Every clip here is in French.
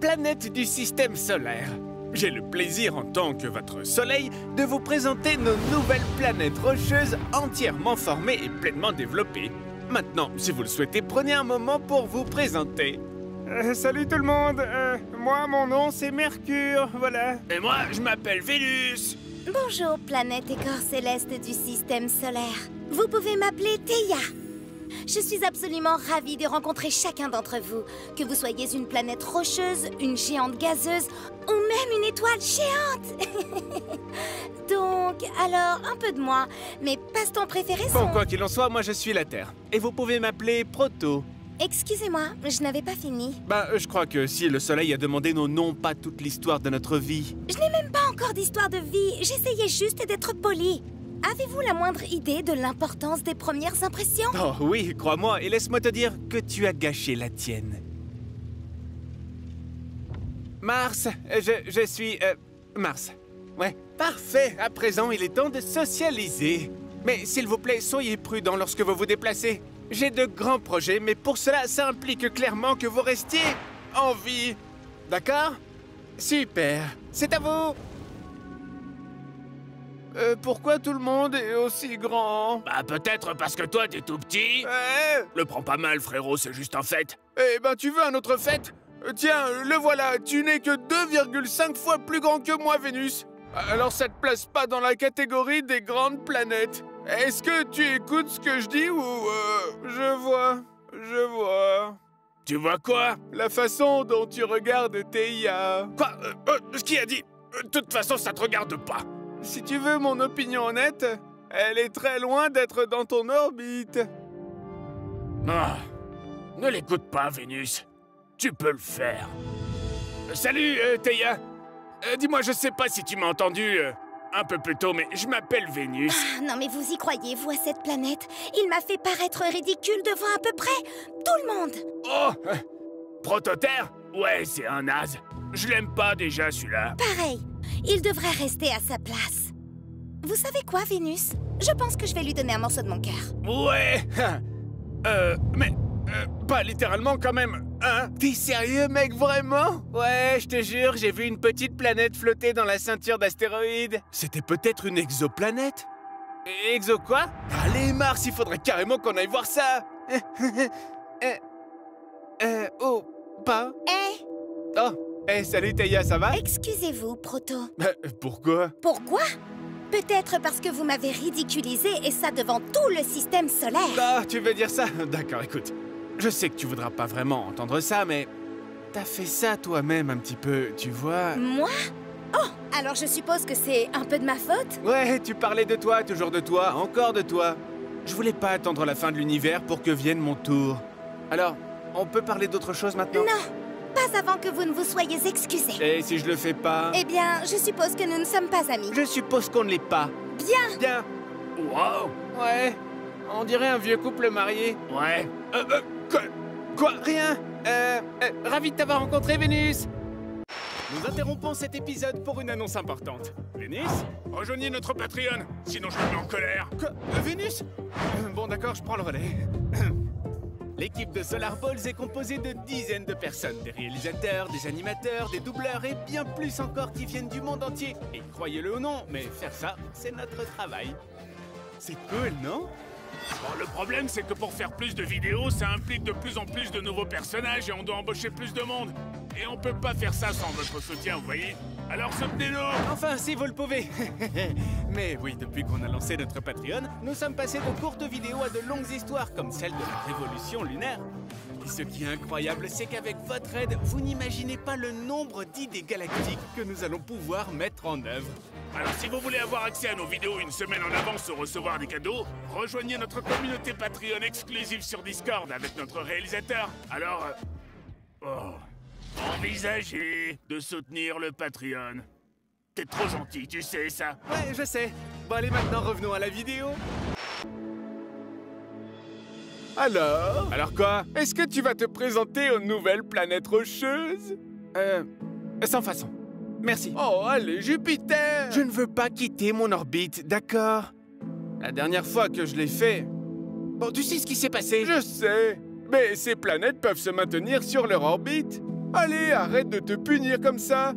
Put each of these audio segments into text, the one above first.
planètes du système solaire. J'ai le plaisir, en tant que votre soleil, de vous présenter nos nouvelles planètes rocheuses entièrement formées et pleinement développées. Maintenant, si vous le souhaitez, prenez un moment pour vous présenter. Salut tout le monde, moi mon nom c'est Mercure, voilà. Et moi je m'appelle Vénus. Bonjour, planète et corps céleste du système solaire. Vous pouvez m'appeler Théia. Je suis absolument ravie de rencontrer chacun d'entre vous. Que vous soyez une planète rocheuse, une géante gazeuse ou même une étoile géante. Donc, alors, un peu de moi. Mes passe-temps préférés sont... Bon, quoi qu'il en soit, moi je suis la Terre. Et vous pouvez m'appeler Proto. Excusez-moi, je n'avais pas fini. Je crois que si le soleil a demandé nos noms, pas toute l'histoire de notre vie. Je n'ai même pas encore d'histoire de vie. J'essayais juste d'être polie. Avez-vous la moindre idée de l'importance des premières impressions? Oh oui, crois-moi, et laisse-moi te dire que tu as gâché la tienne. Mars, je suis... Mars. Ouais, parfait. À présent, il est temps de socialiser. Mais s'il vous plaît, soyez prudents lorsque vous vous déplacez. J'ai de grands projets, mais pour cela, ça implique clairement que vous restiez en vie. D'accord? Super. C'est à vous. Pourquoi tout le monde est aussi grand? Peut-être parce que toi, t'es tout petit. Le prends pas mal, frérot, c'est juste un fait. Eh ben, tu veux un autre fait? Tiens, le voilà. Tu n'es que 2,5 fois plus grand que moi, Vénus. Alors ça te place pas dans la catégorie des grandes planètes. Est-ce que tu écoutes ce que je dis ou... Je vois... Tu vois quoi? La façon dont tu regardes Théia. Quoi? Qui a dit? De toute façon, ça te regarde pas. Si tu veux mon opinion honnête, elle est très loin d'être dans ton orbite. Ah, ne l'écoute pas, Vénus. Tu peux le faire. Salut, Théia. Dis-moi, je sais pas si tu m'as entendu un peu plus tôt, mais je m'appelle Vénus. Ah, non, mais vous y croyez, vous, à cette planète? Il m'a fait paraître ridicule devant à peu près tout le monde. Oh, Prototerre? Ouais, c'est un naze. Je l'aime pas déjà, celui-là. Pareil, il devrait rester à sa place. Vous savez quoi, Vénus? Je pense que je vais lui donner un morceau de mon cœur. Ouais. Mais pas littéralement quand même, hein? T'es sérieux, mec, vraiment? Ouais, je te jure, j'ai vu une petite planète flotter dans la ceinture d'astéroïdes. C'était peut-être une exoplanète? Exo quoi? Allez, Mars, il faudrait carrément qu'on aille voir ça. Oh, pas? Oh, salut Théia, ça va? Excusez-vous, Proto. Pourquoi? Pourquoi? Peut-être parce que vous m'avez ridiculisé, et ça devant tout le système solaire. Ah, tu veux dire ça? D'accord, écoute. Je sais que tu voudras pas vraiment entendre ça, mais... T'as fait ça toi-même un petit peu, tu vois? Moi? Oh, alors je suppose que c'est un peu de ma faute? Ouais, tu parlais de toi, toujours de toi, encore de toi. Je voulais pas attendre la fin de l'univers pour que vienne mon tour. Alors, on peut parler d'autre chose maintenant? Non, pas avant que vous ne vous soyez excusé. Et si je le fais pas? Eh bien, je suppose que nous ne sommes pas amis. Je suppose qu'on ne l'est pas. Bien. Bien. Wow. Ouais, on dirait un vieux couple marié. Ouais. Quoi? Rien. Ravi de t'avoir rencontré, Vénus. Nous interrompons cet épisode pour une annonce importante. Vénus? Rejoignez notre Patreon, sinon je me mets en colère. Quoi? Vénus? Bon, d'accord, je prends le relais. L'équipe de Solar Balls est composée de dizaines de personnes, des réalisateurs, des animateurs, des doubleurs et bien plus encore qui viennent du monde entier. Et croyez-le ou non, mais faire ça, c'est notre travail. C'est cool, non? Bon, le problème, c'est que pour faire plus de vidéos, ça implique de plus en plus de nouveaux personnages et on doit embaucher plus de monde. Et on peut pas faire ça sans votre soutien, vous voyez? Alors soutenez-nous! Enfin, si vous le pouvez. Mais oui, depuis qu'on a lancé notre Patreon, nous sommes passés de courtes vidéos à de longues histoires, comme celle de la révolution lunaire. Et ce qui est incroyable, c'est qu'avec votre aide, vous n'imaginez pas le nombre d'idées galactiques que nous allons pouvoir mettre en œuvre. Alors si vous voulez avoir accès à nos vidéos une semaine en avance ou recevoir des cadeaux, rejoignez notre communauté Patreon exclusive sur Discord avec notre réalisateur. Alors... envisagez de soutenir le Patreon. T'es trop gentil, tu sais ça. Ouais, je sais. Bon, allez, maintenant, revenons à la vidéo. Alors quoi? Est-ce que tu vas te présenter aux nouvelles planètes rocheuses? Sans façon. Merci. Oh, allez, Jupiter! Je ne veux pas quitter mon orbite, d'accord? La dernière fois que je l'ai fait... Bon, tu sais ce qui s'est passé? Je sais. Mais ces planètes peuvent se maintenir sur leur orbite. Allez, arrête de te punir comme ça.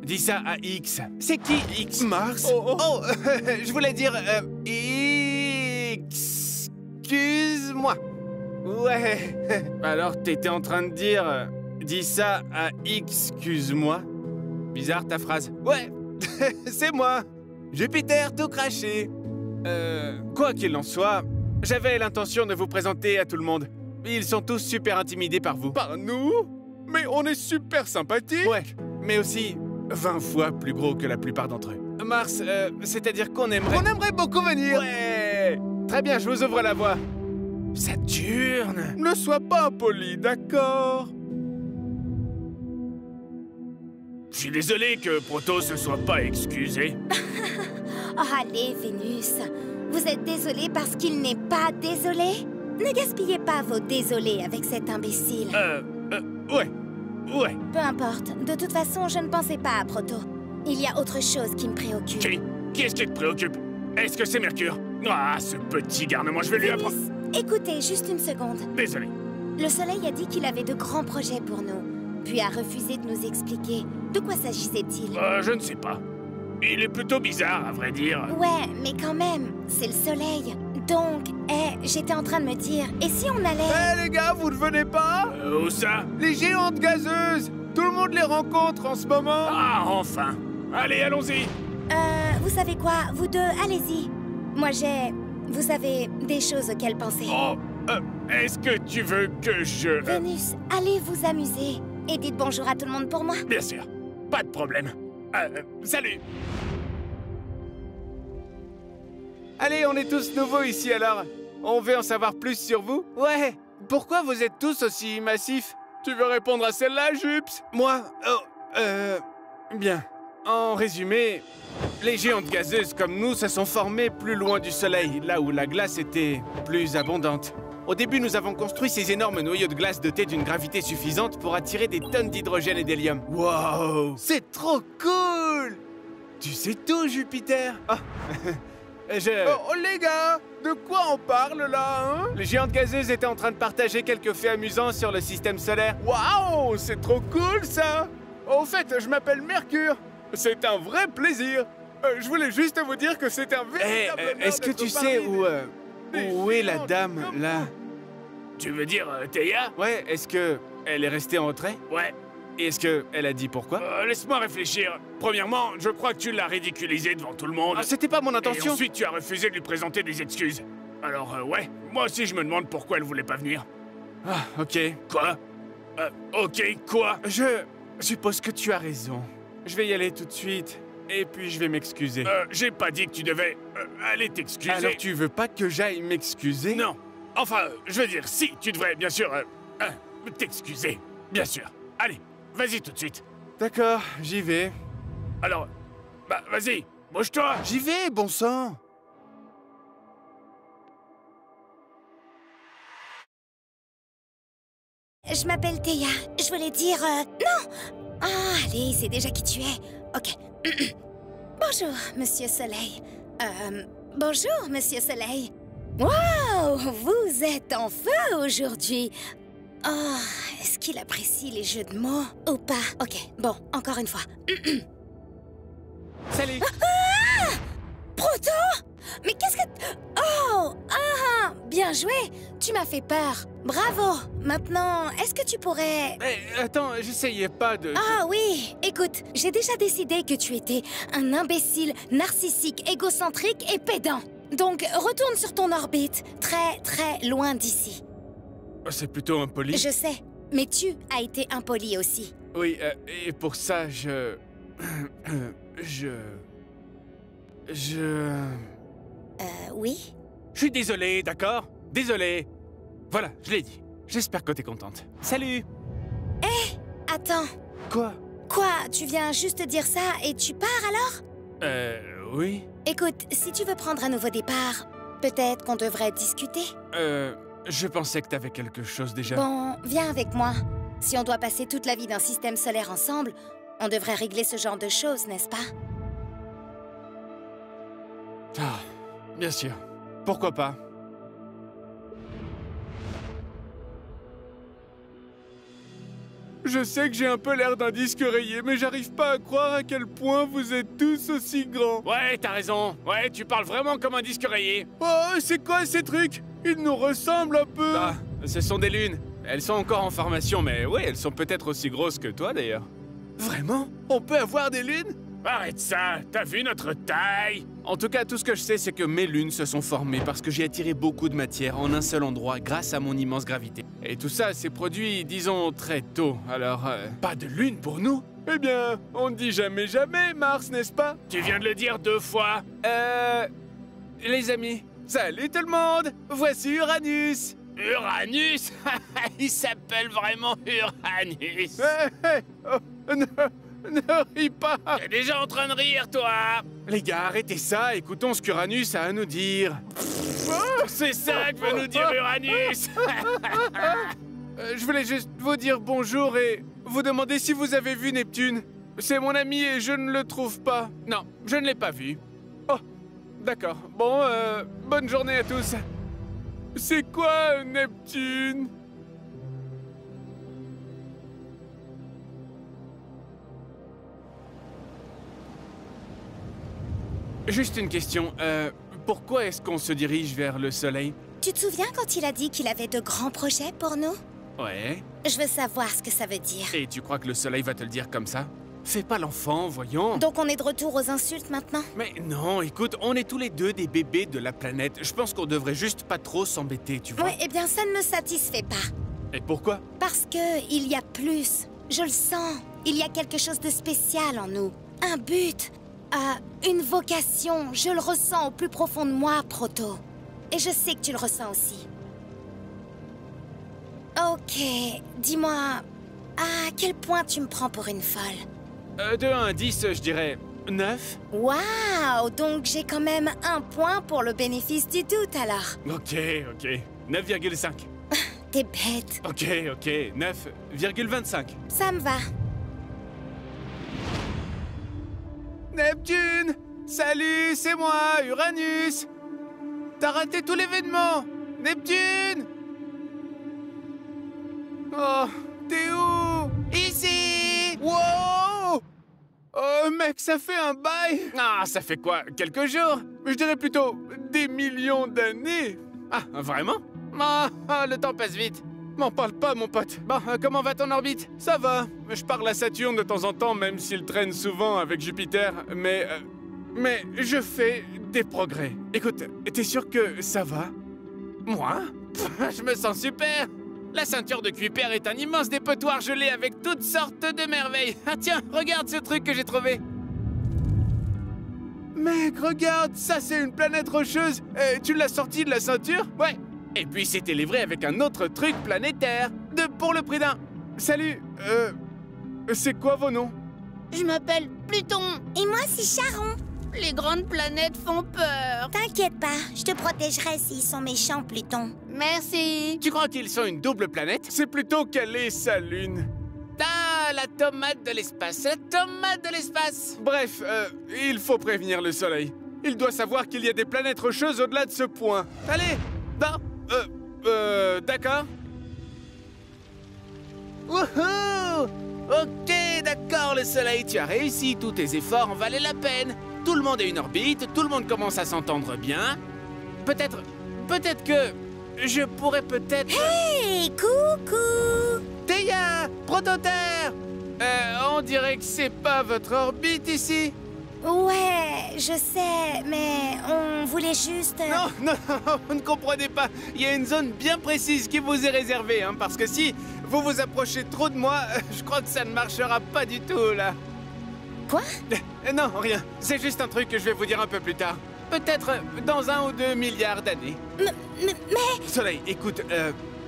Dis ça à X. C'est qui X? Mars? Oh, je voulais dire... Excuse-moi. Ouais. Alors, t'étais en train de dire... dis ça à excuse-moi. Bizarre ta phrase. Ouais, c'est moi. Jupiter tout craché. Quoi qu'il en soit, j'avais l'intention de vous présenter à tout le monde. Ils sont tous super intimidés par vous. Par nous? Mais on est super sympathiques. Ouais, mais aussi 20 fois plus gros que la plupart d'entre eux. Mars, c'est-à-dire qu'on aimerait... On aimerait beaucoup venir. Ouais. Très bien, je vous ouvre la voie. Saturne. Ne sois pas impoli, d'accord? Je suis désolé que Proto se soit pas excusé. Oh, allez, Vénus. Vous êtes désolé parce qu'il n'est pas désolé? Ne gaspillez pas vos désolés avec cet imbécile. Ouais. Peu importe. De toute façon, je ne pensais pas à Proto. Il y a autre chose qui me préoccupe. Qui est-ce qui te préoccupe? Est-ce que c'est Mercure? Ah, ce petit garnement, je vais lui apprendre... Vénus, écoutez, juste une seconde. Désolé. Le Soleil a dit qu'il avait de grands projets pour nous, puis a refusé de nous expliquer. De quoi s'agissait-il? Je ne sais pas. Il est plutôt bizarre, à vrai dire. Ouais, mais quand même, c'est le Soleil. Donc, j'étais en train de me dire, et si on allait... Les gars, vous ne venez pas? Où ça? Les géantes gazeuses. Tout le monde les rencontre en ce moment. Ah, enfin. Allez, allons-y. Vous savez quoi? Vous deux, allez-y. Moi, vous savez, des choses auxquelles penser. Oh, est-ce que tu veux que je... Vénus, allez vous amuser. Et dites bonjour à tout le monde pour moi. Bien sûr. Pas de problème. Salut. Allez, on est tous nouveaux ici alors. On veut en savoir plus sur vous? Ouais. Pourquoi vous êtes tous aussi massifs? Tu veux répondre à celle-là, Jups? Moi? Bien. En résumé, les géantes gazeuses comme nous se sont formées plus loin du Soleil, là où la glace était plus abondante. Au début, nous avons construit ces énormes noyaux de glace dotés d'une gravité suffisante pour attirer des tonnes d'hydrogène et d'hélium. Wow! C'est trop cool! Tu sais tout, Jupiter! Ah. Oh, les gars, de quoi on parle là, hein? Les géantes gazeuses étaient en train de partager quelques faits amusants sur le système solaire. Waouh, c'est trop cool ça! Au fait, je m'appelle Mercure. C'est un vrai plaisir. Je voulais juste vous dire que c'est un véritable honneur est-ce que tu sais où est la dame, là? Tu veux dire Théa? Ouais, est-ce que elle est restée en retrait? Ouais. Et est-ce que elle a dit pourquoi? Laisse-moi réfléchir. Premièrement, je crois que tu l'as ridiculisé devant tout le monde. Ah, c'était pas mon intention. Et ensuite, tu as refusé de lui présenter des excuses. Alors, ouais, moi aussi je me demande pourquoi elle voulait pas venir. Ah, ok. Quoi? Ok, quoi? Je suppose que tu as raison. Je vais y aller tout de suite, et puis je vais m'excuser. J'ai pas dit que tu devais aller t'excuser. Alors tu veux pas que j'aille m'excuser? Non. Enfin, je veux dire, si, tu devrais, bien sûr, t'excuser. Bien sûr. Allez, vas-y tout de suite. D'accord, j'y vais. Alors, vas-y, bouge-toi. J'y vais, bon sang. Je m'appelle Théa. Je voulais dire... non! Ah, allez, c'est déjà qui tu es. Ok. Bonjour, Monsieur Soleil. Bonjour, Monsieur Soleil. Wow! Vous êtes en feu aujourd'hui. Oh, est-ce qu'il apprécie les jeux de mots ou pas? Ok, bon, encore une fois. Salut! Proto? Mais qu'est-ce que... Oh! Ah! Bien joué! Tu m'as fait peur. Bravo! Maintenant, est-ce que tu pourrais... Attends, j'essayais pas de... Ah oui! Écoute, j'ai déjà décidé que tu étais un imbécile, narcissique, égocentrique et pédant. Donc, retourne sur ton orbite, très, très loin d'ici. C'est plutôt impoli. Je sais, mais tu as été impoli aussi. Oui, et pour ça, Oui? Je suis désolé, d'accord? Désolé. Voilà, je l'ai dit. J'espère que t'es contente. Salut! Attends. Quoi? Quoi? Tu viens juste dire ça et tu pars alors? Oui? Écoute, si tu veux prendre un nouveau départ, peut-être qu'on devrait discuter? Je pensais que t'avais quelque chose déjà. Bon, viens avec moi. Si on doit passer toute la vie d'un système solaire ensemble, on devrait régler ce genre de choses, n'est-ce pas? Ah, bien sûr. Pourquoi pas? Je sais que j'ai un peu l'air d'un disque rayé, mais j'arrive pas à croire à quel point vous êtes tous aussi grands. Ouais, t'as raison. Ouais, tu parles vraiment comme un disque rayé. Oh, c'est quoi ces trucs? Ils nous ressemblent un peu. Ah, ce sont des lunes. Elles sont encore en formation, mais oui, elles sont peut-être aussi grosses que toi d'ailleurs. Vraiment? On peut avoir des lunes? Arrête ça, t'as vu notre taille? En tout cas, tout ce que je sais, c'est que mes lunes se sont formées parce que j'ai attiré beaucoup de matière en un seul endroit grâce à mon immense gravité. Et tout ça s'est produit, disons, très tôt, alors... Pas de lune pour nous? Eh bien, on ne dit jamais jamais, Mars, n'est-ce pas? Tu viens de le dire 2 fois. Les amis, Salut tout le monde! Voici Uranus! Uranus? Il s'appelle vraiment Uranus. Ne ris pas! T'es déjà en train de rire, toi. les gars, arrêtez ça, écoutons ce qu'Uranus a à nous dire. C'est ça que veut nous dire Uranus. Je voulais juste vous dire bonjour et vous demander si vous avez vu Neptune. C'est mon ami et je ne le trouve pas. Non, je ne l'ai pas vu. Oh, d'accord. Bon, bonne journée à tous. C'est quoi Neptune? Juste une question, pourquoi est-ce qu'on se dirige vers le soleil? Tu te souviens quand il a dit qu'il avait de grands projets pour nous? Ouais. Je veux savoir ce que ça veut dire. Et tu crois que le soleil va te le dire comme ça? Fais pas l'enfant, voyons. Donc on est de retour aux insultes maintenant? Mais non, écoute, on est tous les deux des bébés de la planète. Je pense qu'on devrait juste pas trop s'embêter, tu vois? Ouais, eh bien ça ne me satisfait pas. Et pourquoi? Parce que il y a plus. Je le sens. Il y a quelque chose de spécial en nous. Un but. Une vocation. Je le ressens au plus profond de moi, Proto. Et je sais que tu le ressens aussi. Ok, dis-moi, à quel point tu me prends pour une folle? De 1 à 10, je dirais 9. Waouh, donc j'ai quand même un point pour le bénéfice du doute alors. Ok, 9,5. T'es bête. Ok, 9,25. Ça me va. Neptune! Salut, c'est moi, Uranus! T'as raté tout l'événement! Neptune! Oh, t'es où? Ici! Wow! Oh, mec, ça fait un bail! Ah, ça fait quoi? Quelques jours? Je dirais plutôt des millions d'années! Ah, vraiment? Ah, le temps passe vite. M'en parle pas, mon pote! Bon, comment va ton orbite? Ça va, je parle à Saturne de temps en temps, même s'il traîne souvent avec Jupiter, mais je fais des progrès. Écoute, t'es sûr que ça va? Moi? Je me sens super! La ceinture de Kuiper est un immense dépotoir gelé avec toutes sortes de merveilles. Ah tiens, regarde ce truc que j'ai trouvé. Mec, regarde, ça c'est une planète rocheuse. Tu l'as sorti de la ceinture? Ouais. Et puis c'était livré avec un autre truc planétaire, pour le prix d'un. Salut, c'est quoi vos noms? Je m'appelle Pluton. Et moi, c'est Charon. Les grandes planètes font peur. T'inquiète pas, je te protégerai s'ils sont méchants, Pluton. Merci. Tu crois qu'ils sont une double planète? C'est plutôt quelle est sa lune? Ah, la tomate de l'espace, la tomate de l'espace. Bref, il faut prévenir le soleil. Il doit savoir qu'il y a des planètes rocheuses au-delà de ce point. Allez, d'accord. Wouhou! Ok, d'accord, le soleil, tu as réussi, tous tes efforts en valaient la peine. Tout le monde a une orbite, tout le monde commence à s'entendre bien. Peut-être que je pourrais peut-être... Hey, coucou! Théia! Prototerre! On dirait que c'est pas votre orbite ici. Ouais, je sais, mais on voulait juste... Non, vous ne comprenez pas. Il y a une zone bien précise qui vous est réservée, hein, parce que si vous vous approchez trop de moi, je crois que ça ne marchera pas du tout, là. Quoi? Non, rien. C'est juste un truc que je vais vous dire un peu plus tard. Peut-être dans 1 ou 2 milliards d'années. Mais... Soleil, écoute,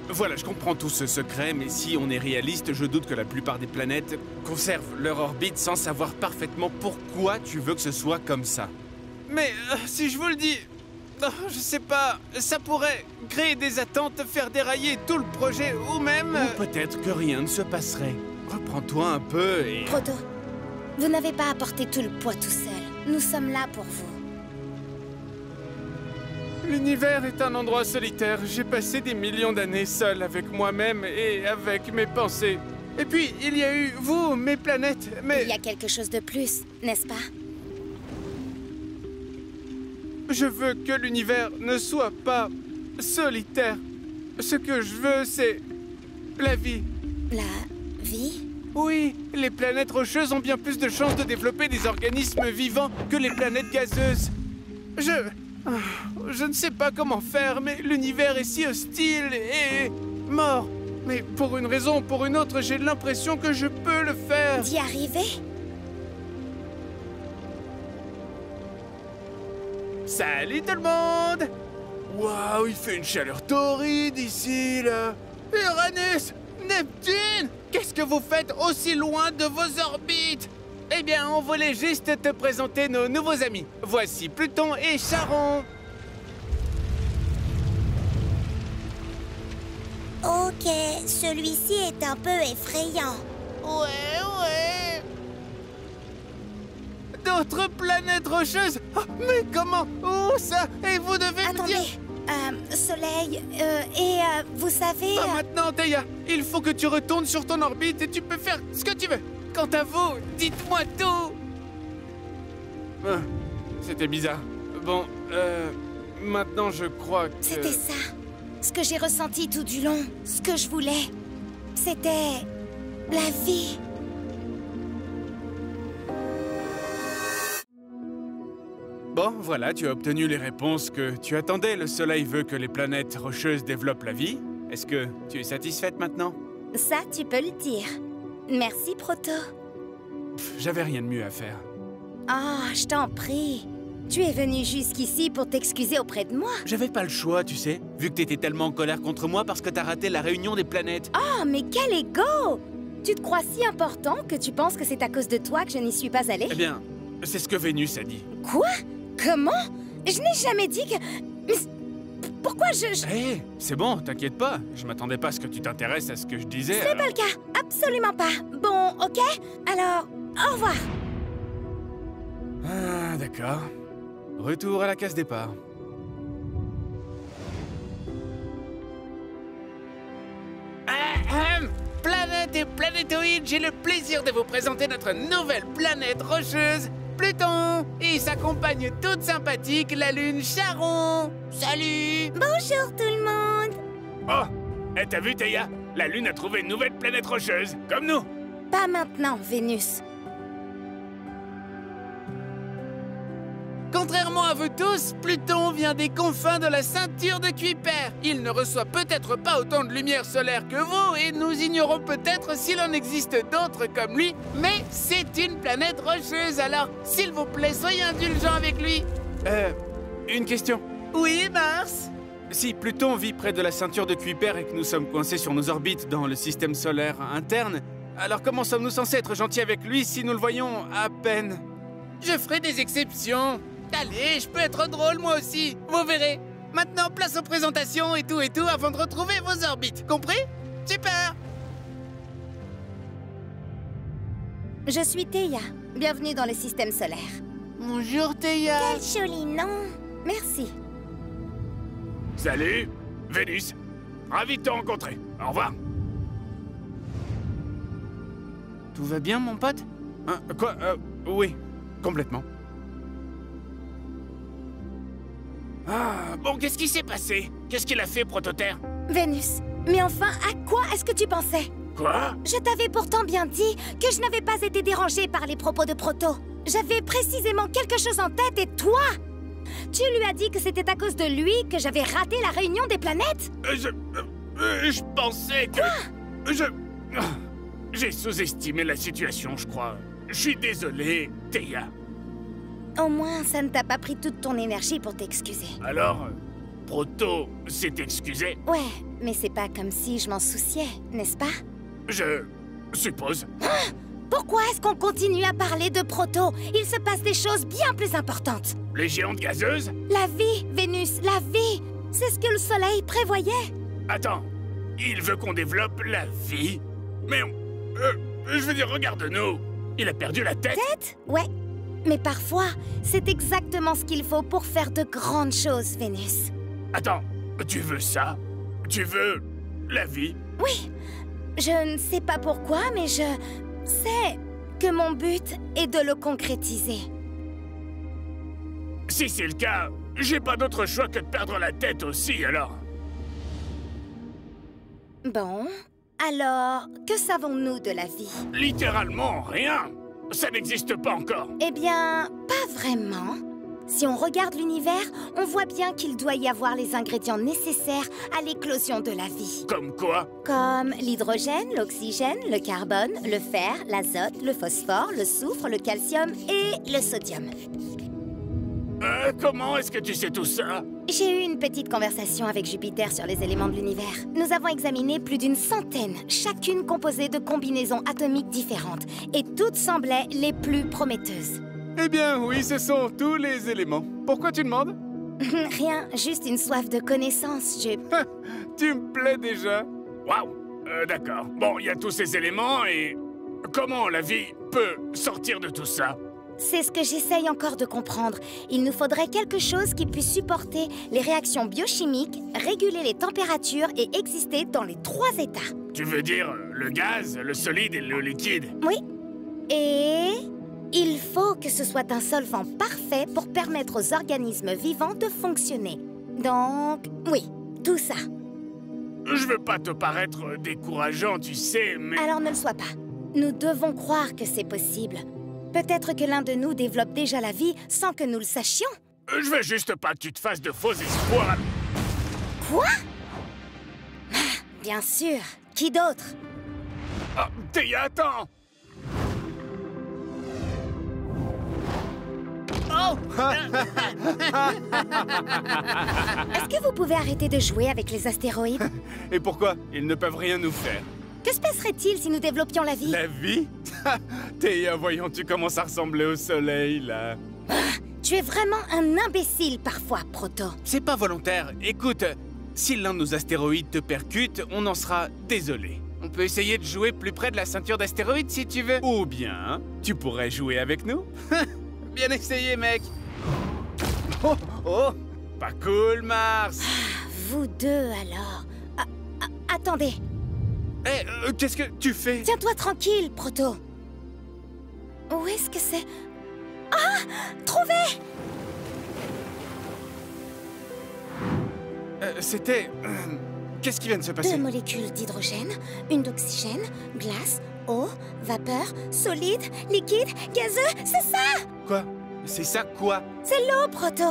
voilà, je comprends tout ce secret, mais si on est réaliste, je doute que la plupart des planètes conservent leur orbite sans savoir parfaitement pourquoi tu veux que ce soit comme ça. Mais si je vous le dis, je sais pas, ça pourrait créer des attentes, faire dérailler tout le projet, ou même... Ou peut-être que rien ne se passerait. Reprends-toi un peu et... Proto, vous n'avez pas apporté tout le poids tout seul. Nous sommes là pour vous. L'univers est un endroit solitaire. J'ai passé des millions d'années seul avec moi-même et avec mes pensées. Et puis, il y a eu vous, mes planètes, mais... Il y a quelque chose de plus, n'est-ce pas? Je veux que l'univers ne soit pas solitaire. Ce que je veux, c'est la vie. La vie? Oui, les planètes rocheuses ont bien plus de chances de développer des organismes vivants que les planètes gazeuses. Je ne sais pas comment faire, mais l'univers est si hostile et mort. Mais pour une raison ou pour une autre, j'ai l'impression que je peux le faire. D'y arriver? Salut tout le monde! Waouh, il fait une chaleur torride ici, là! Uranus! Neptune! Qu'est-ce que vous faites aussi loin de vos orbites? Eh bien, on voulait juste te présenter nos nouveaux amis. Voici Pluton et Charon. Ok, celui-ci est un peu effrayant. Ouais. D'autres planètes rocheuses? Oh, mais comment? Où ça? Et vous devez me dire... Attendez, Soleil, vous savez... Pas maintenant, Théia. Il faut que tu retournes sur ton orbite et tu peux faire ce que tu veux. Quant à vous, dites-moi tout. Ah, c'était bizarre. Bon, maintenant je crois que... C'était ça. Ce que j'ai ressenti tout du long. Ce que je voulais. C'était... la vie. Bon, voilà, tu as obtenu les réponses que tu attendais. Le Soleil veut que les planètes rocheuses développent la vie. Est-ce que tu es satisfaite maintenant? Ça, tu peux le dire. Merci, Proto. J'avais rien de mieux à faire. Ah, je t'en prie. Tu es venu jusqu'ici pour t'excuser auprès de moi. J'avais pas le choix, tu sais, vu que t'étais tellement en colère contre moi parce que t'as raté la réunion des planètes. Oh, mais quel ego! Tu te crois si important que tu penses que c'est à cause de toi que je n'y suis pas allée? Eh bien, c'est ce que Vénus a dit. Quoi? Comment? Je n'ai jamais dit que... Mais pourquoi je... Hé, c'est bon, t'inquiète pas. Je m'attendais pas à ce que tu t'intéresses à ce que je disais. Ce n'est pas le cas. Absolument pas. Bon, ok. Alors, au revoir. Ah, d'accord. Retour à la case départ. Planète et planétoïdes, j'ai le plaisir de vous présenter notre nouvelle planète rocheuse, Pluton, et sa compagne toute sympathique, la lune Charon. Salut! Bonjour tout le monde. Oh, t'as vu, Théia? La Lune a trouvé une nouvelle planète rocheuse, comme nous. Pas maintenant, Vénus. Contrairement à vous tous, Pluton vient des confins de la ceinture de Kuiper. Il ne reçoit peut-être pas autant de lumière solaire que vous, et nous ignorons peut-être s'il en existe d'autres comme lui, mais c'est une planète rocheuse, alors s'il vous plaît, soyez indulgents avec lui. Une question. Oui, Mars? Si Pluton vit près de la ceinture de Kuiper et que nous sommes coincés sur nos orbites dans le système solaire interne, alors comment sommes-nous censés être gentils avec lui si nous le voyons à peine? Je ferai des exceptions. Allez, je peux être drôle moi aussi, vous verrez. Maintenant, place aux présentations et tout avant de retrouver vos orbites, compris? Super! Je suis Théia. Bienvenue dans le système solaire. Bonjour Théia. Quel joli nom. Merci. Salut, Vénus. Ravi de te rencontrer. Au revoir. Tout va bien, mon pote? Hein, quoi? Oui, complètement. Ah, bon, qu'est-ce qui s'est passé? Qu'est-ce qu'il a fait, Prototerre? Vénus, mais enfin, à quoi est-ce que tu pensais? Quoi? Je t'avais pourtant bien dit que je n'avais pas été dérangée par les propos de Proto. J'avais précisément quelque chose en tête et toi? Tu lui as dit que c'était à cause de lui que j'avais raté la réunion des planètes? Je pensais que... J'ai sous-estimé la situation, je crois. Je suis désolé, Théia. Au moins, ça ne t'a pas pris toute ton énergie pour t'excuser. Alors, Proto s'est excusé? Ouais, mais c'est pas comme si je m'en souciais, n'est-ce pas? Je suppose. Pourquoi est-ce qu'on continue à parler de Proto? Il se passe des choses bien plus importantes. Les géantes gazeuses? La vie, Vénus, la vie! C'est ce que le Soleil prévoyait. Attends, il veut qu'on développe la vie? Mais je veux dire, regarde-nous. Il a perdu la tête? Tête? Ouais. Mais parfois, c'est exactement ce qu'il faut pour faire de grandes choses, Vénus. Attends, tu veux ça? Tu veux la vie? Oui, Je ne sais pas pourquoi, mais je sais que mon but est de le concrétiser. Si c'est le cas, j'ai pas d'autre choix que de perdre la tête aussi, alors. Bon, alors, que savons-nous de la vie? Littéralement rien. Ça n'existe pas encore. Eh bien, pas vraiment. Si on regarde l'univers, on voit bien qu'il doit y avoir les ingrédients nécessaires à l'éclosion de la vie. Comme quoi? Comme l'hydrogène, l'oxygène, le carbone, le fer, l'azote, le phosphore, le soufre, le calcium et le sodium. Comment est-ce que tu sais tout ça? J'ai eu une petite conversation avec Jupiter sur les éléments de l'univers. Nous avons examiné plus d'une centaine, chacune composée de combinaisons atomiques différentes, et toutes semblaient les plus prometteuses. Eh bien, oui, ce sont tous les éléments. Pourquoi tu demandes? Rien, juste une soif de connaissance, Tu me plais déjà. Waouh. D'accord. Bon, il y a tous ces éléments et... Comment la vie peut sortir de tout ça? C'est ce que j'essaye encore de comprendre. Il nous faudrait quelque chose qui puisse supporter les réactions biochimiques, réguler les températures et exister dans les 3 états. Tu veux dire le gaz, le solide et le liquide? Oui. Et il faut que ce soit un solvant parfait pour permettre aux organismes vivants de fonctionner. Donc, oui, tout ça. Je veux pas te paraître décourageant, tu sais, mais... Alors ne le sois pas. Nous devons croire que c'est possible. Peut-être que l'un de nous développe déjà la vie sans que nous le sachions. Je veux juste pas que tu te fasses de faux espoirs. Quoi? Bien sûr. Qui d'autre? Ah, Théia, attends! Oh! Est-ce que vous pouvez arrêter de jouer avec les astéroïdes? Et pourquoi? Ils ne peuvent rien nous faire. Que se passerait-il si nous développions la vie? La vie? Théia, voyons, tu commences à ressembler au soleil, là. Tu es vraiment un imbécile parfois, Proto. C'est pas volontaire. Écoute, si l'un de nos astéroïdes te percute, on en sera désolé. On peut essayer de jouer plus près de la ceinture d'astéroïdes si tu veux. Ou bien, tu pourrais jouer avec nous. Bien essayé, mec. Oh, oh, pas cool, Mars. Vous deux, alors. Attendez. Eh, qu'est-ce que tu fais? Tiens-toi tranquille, Proto. Où est-ce que c'est? Ah! Trouvé! C'était... Qu'est-ce qui vient de se 2 passer? molécules d'hydrogène, une d'oxygène, glace, eau, vapeur, solide, liquide, gazeux, c'est ça! Quoi? C'est ça quoi? C'est l'eau, Proto.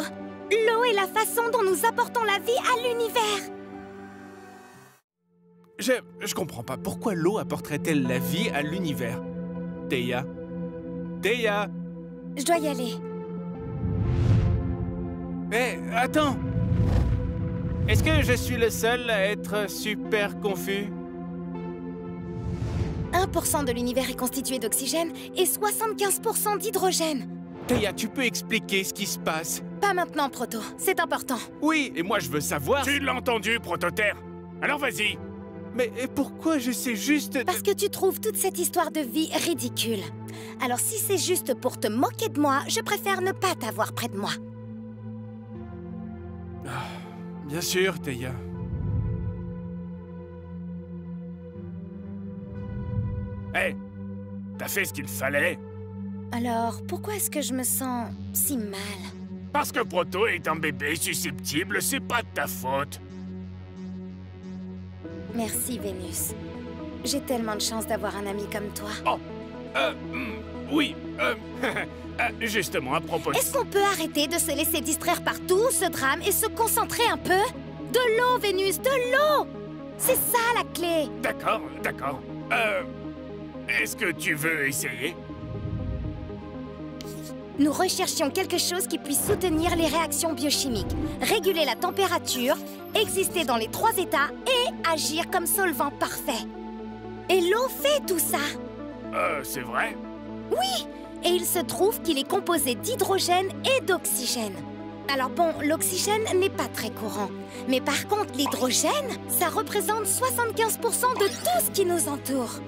L'eau est la façon dont nous apportons la vie à l'univers. Je comprends pas. Pourquoi l'eau apporterait-elle la vie à l'univers? Théia? Théia? Je dois y aller. Eh, attends! Est-ce que je suis le seul à être super confus? 1% de l'univers est constitué d'oxygène et 75% d'hydrogène. Théia, tu peux expliquer ce qui se passe? Pas maintenant, Proto. C'est important. Oui, et moi je veux savoir... Tu l'as entendu, Prototerre? Alors vas-y. Mais pourquoi je sais juste... Parce que tu trouves toute cette histoire de vie ridicule. Alors si c'est juste pour te moquer de moi, je préfère ne pas t'avoir près de moi. Bien sûr, Théia. Hé, t'as fait ce qu'il fallait. Alors, pourquoi est-ce que je me sens si mal? Parce que Proto est un bébé susceptible, c'est pas de ta faute. Merci, Vénus. J'ai tellement de chance d'avoir un ami comme toi. Oh, oui, justement, à propos de... Est-ce qu'on peut arrêter de se laisser distraire par tout ce drame et se concentrer un peu? De l'eau, Vénus, de l'eau! C'est ça, la clé! D'accord, d'accord. Est-ce que tu veux essayer? Nous recherchions quelque chose qui puisse soutenir les réactions biochimiques, réguler la température, exister dans les 3 états et agir comme solvant parfait. Et l'eau fait tout ça! C'est vrai? Oui! Et il se trouve qu'il est composé d'hydrogène et d'oxygène. Alors bon, l'oxygène n'est pas très courant. Mais par contre, l'hydrogène, ça représente 75% de tout ce qui nous entoure.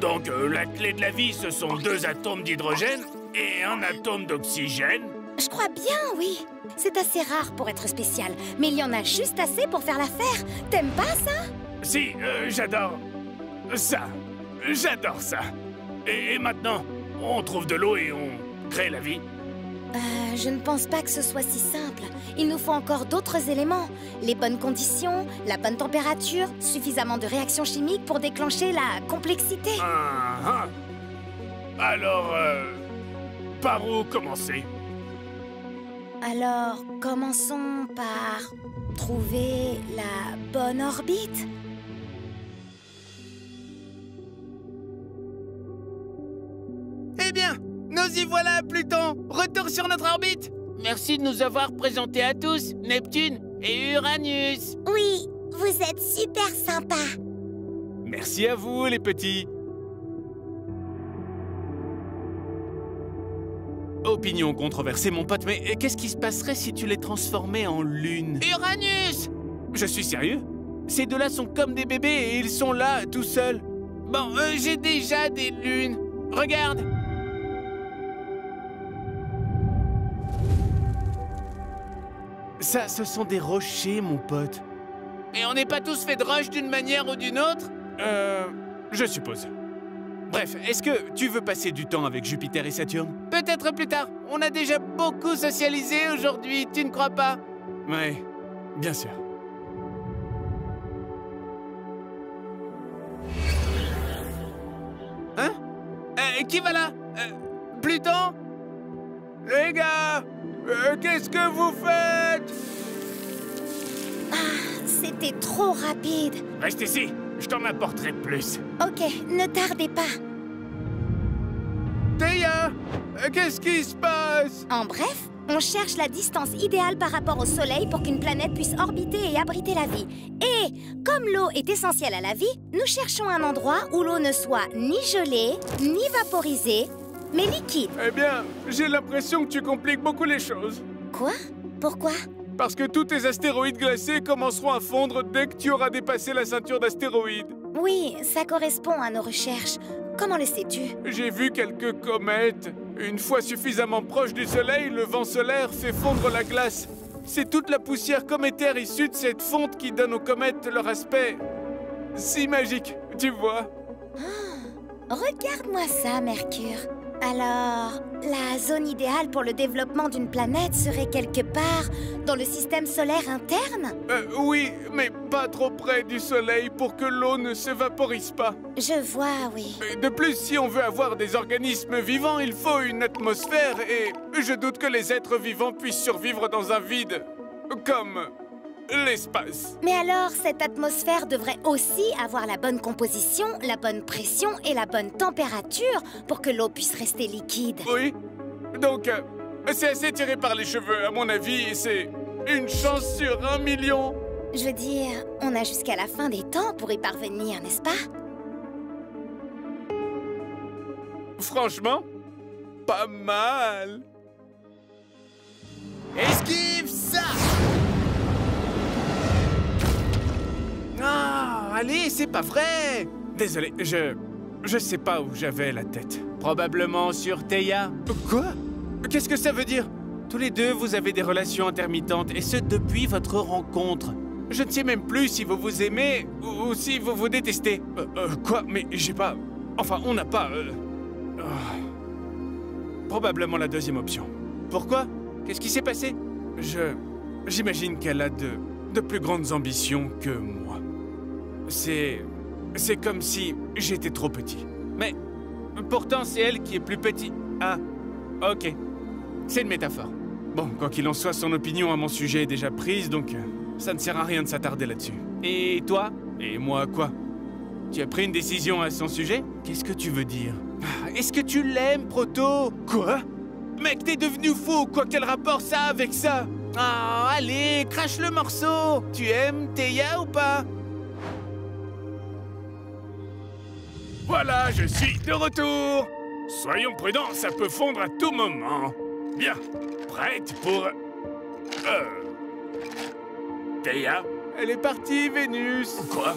Donc la clé de la vie, ce sont 2 atomes d'hydrogène et 1 atome d'oxygène? Je crois bien, oui. C'est assez rare pour être spécial, mais il y en a juste assez pour faire l'affaire. T'aimes pas ça? Si, j'adore. Ça, j'adore ça. Et maintenant, on trouve de l'eau et on crée la vie. Je ne pense pas que ce soit si simple. Il nous faut encore d'autres éléments. Les bonnes conditions, la bonne température, suffisamment de réactions chimiques pour déclencher la complexité. Alors, par où commencer? Alors, commençons par trouver la bonne orbite. Eh bien, nous y voilà, Pluton. Retour sur notre orbite. Merci de nous avoir présentés à tous, Neptune et Uranus. Oui, vous êtes super sympas. Merci à vous, les petits. Opinion controversée, mon pote, mais qu'est-ce qui se passerait si tu les transformais en lune? Uranus! Je suis sérieux? Ces deux-là sont comme des bébés et ils sont là, tout seuls. Bon, j'ai déjà des lunes. Regarde! Ça, ce sont des rochers, mon pote. Et on n'est pas tous faits de roche d'une manière ou d'une autre? Je suppose. Bref, est-ce que tu veux passer du temps avec Jupiter et Saturne? Peut-être plus tard. On a déjà beaucoup socialisé aujourd'hui, tu ne crois pas? Ouais, bien sûr. Hein? Qui va là? Pluton? Les gars, qu'est-ce que vous faites? C'était trop rapide. Reste ici, je t'en apporterai plus. Ok, ne tardez pas. Théia, qu'est-ce qui se passe? En bref, on cherche la distance idéale par rapport au Soleil pour qu'une planète puisse orbiter et abriter la vie. Et comme l'eau est essentielle à la vie, nous cherchons un endroit où l'eau ne soit ni gelée, ni vaporisée, mais liquide. Eh bien, j'ai l'impression que tu compliques beaucoup les choses. Quoi? Pourquoi? Parce que tous tes astéroïdes glacés commenceront à fondre dès que tu auras dépassé la ceinture d'astéroïdes. Oui, ça correspond à nos recherches. Comment le sais-tu? J'ai vu quelques comètes. Une fois suffisamment proche du Soleil, le vent solaire fait fondre la glace. C'est toute la poussière cométaire issue de cette fonte qui donne aux comètes leur aspect si magique, tu vois. Regarde-moi ça, Mercure. Alors, la zone idéale pour le développement d'une planète serait quelque part dans le système solaire interne? Oui, mais pas trop près du Soleil pour que l'eau ne se vaporise pas. Je vois, oui. De plus, si on veut avoir des organismes vivants, il faut une atmosphère et je doute que les êtres vivants puissent survivre dans un vide comme l'espace. Mais alors, cette atmosphère devrait aussi avoir la bonne composition, la bonne pression et la bonne température pour que l'eau puisse rester liquide. Oui. Donc, c'est assez tiré par les cheveux, à mon avis, et c'est une chance sur 1 million. Je veux dire, on a jusqu'à la fin des temps pour y parvenir, n'est-ce pas? Franchement, pas mal. Esquive ça! Ah, allez, c'est pas vrai! Désolé, je sais pas où j'avais la tête. Probablement sur Théia. Quoi? Qu'est-ce que ça veut dire? Tous les deux, vous avez des relations intermittentes, et ce, depuis votre rencontre. Je ne sais même plus si vous vous aimez ou si vous vous détestez. Quoi? Mais j'ai pas... Enfin, on n'a pas... Probablement la deuxième option. Pourquoi? Qu'est-ce qui s'est passé? J'imagine qu'elle a de plus grandes ambitions que moi. C'est comme si j'étais trop petit. Mais pourtant, c'est elle qui est plus petite. Ah, ok. C'est une métaphore. Bon, quoi qu'il en soit, son opinion à mon sujet est déjà prise, donc ça ne sert à rien de s'attarder là-dessus. Et toi? Et moi, quoi? Tu as pris une décision à son sujet? Qu'est-ce que tu veux dire? Est-ce que tu l'aimes, Proto? Quoi? Mec, t'es devenu fou! Quoi, quel rapport ça avec ça? Ah, allez, crache le morceau! Tu aimes Théia ou pas? Voilà, je suis de retour. Soyons prudents, ça peut fondre à tout moment. Bien, prête pour... Théia? Elle est partie, Vénus. Quoi?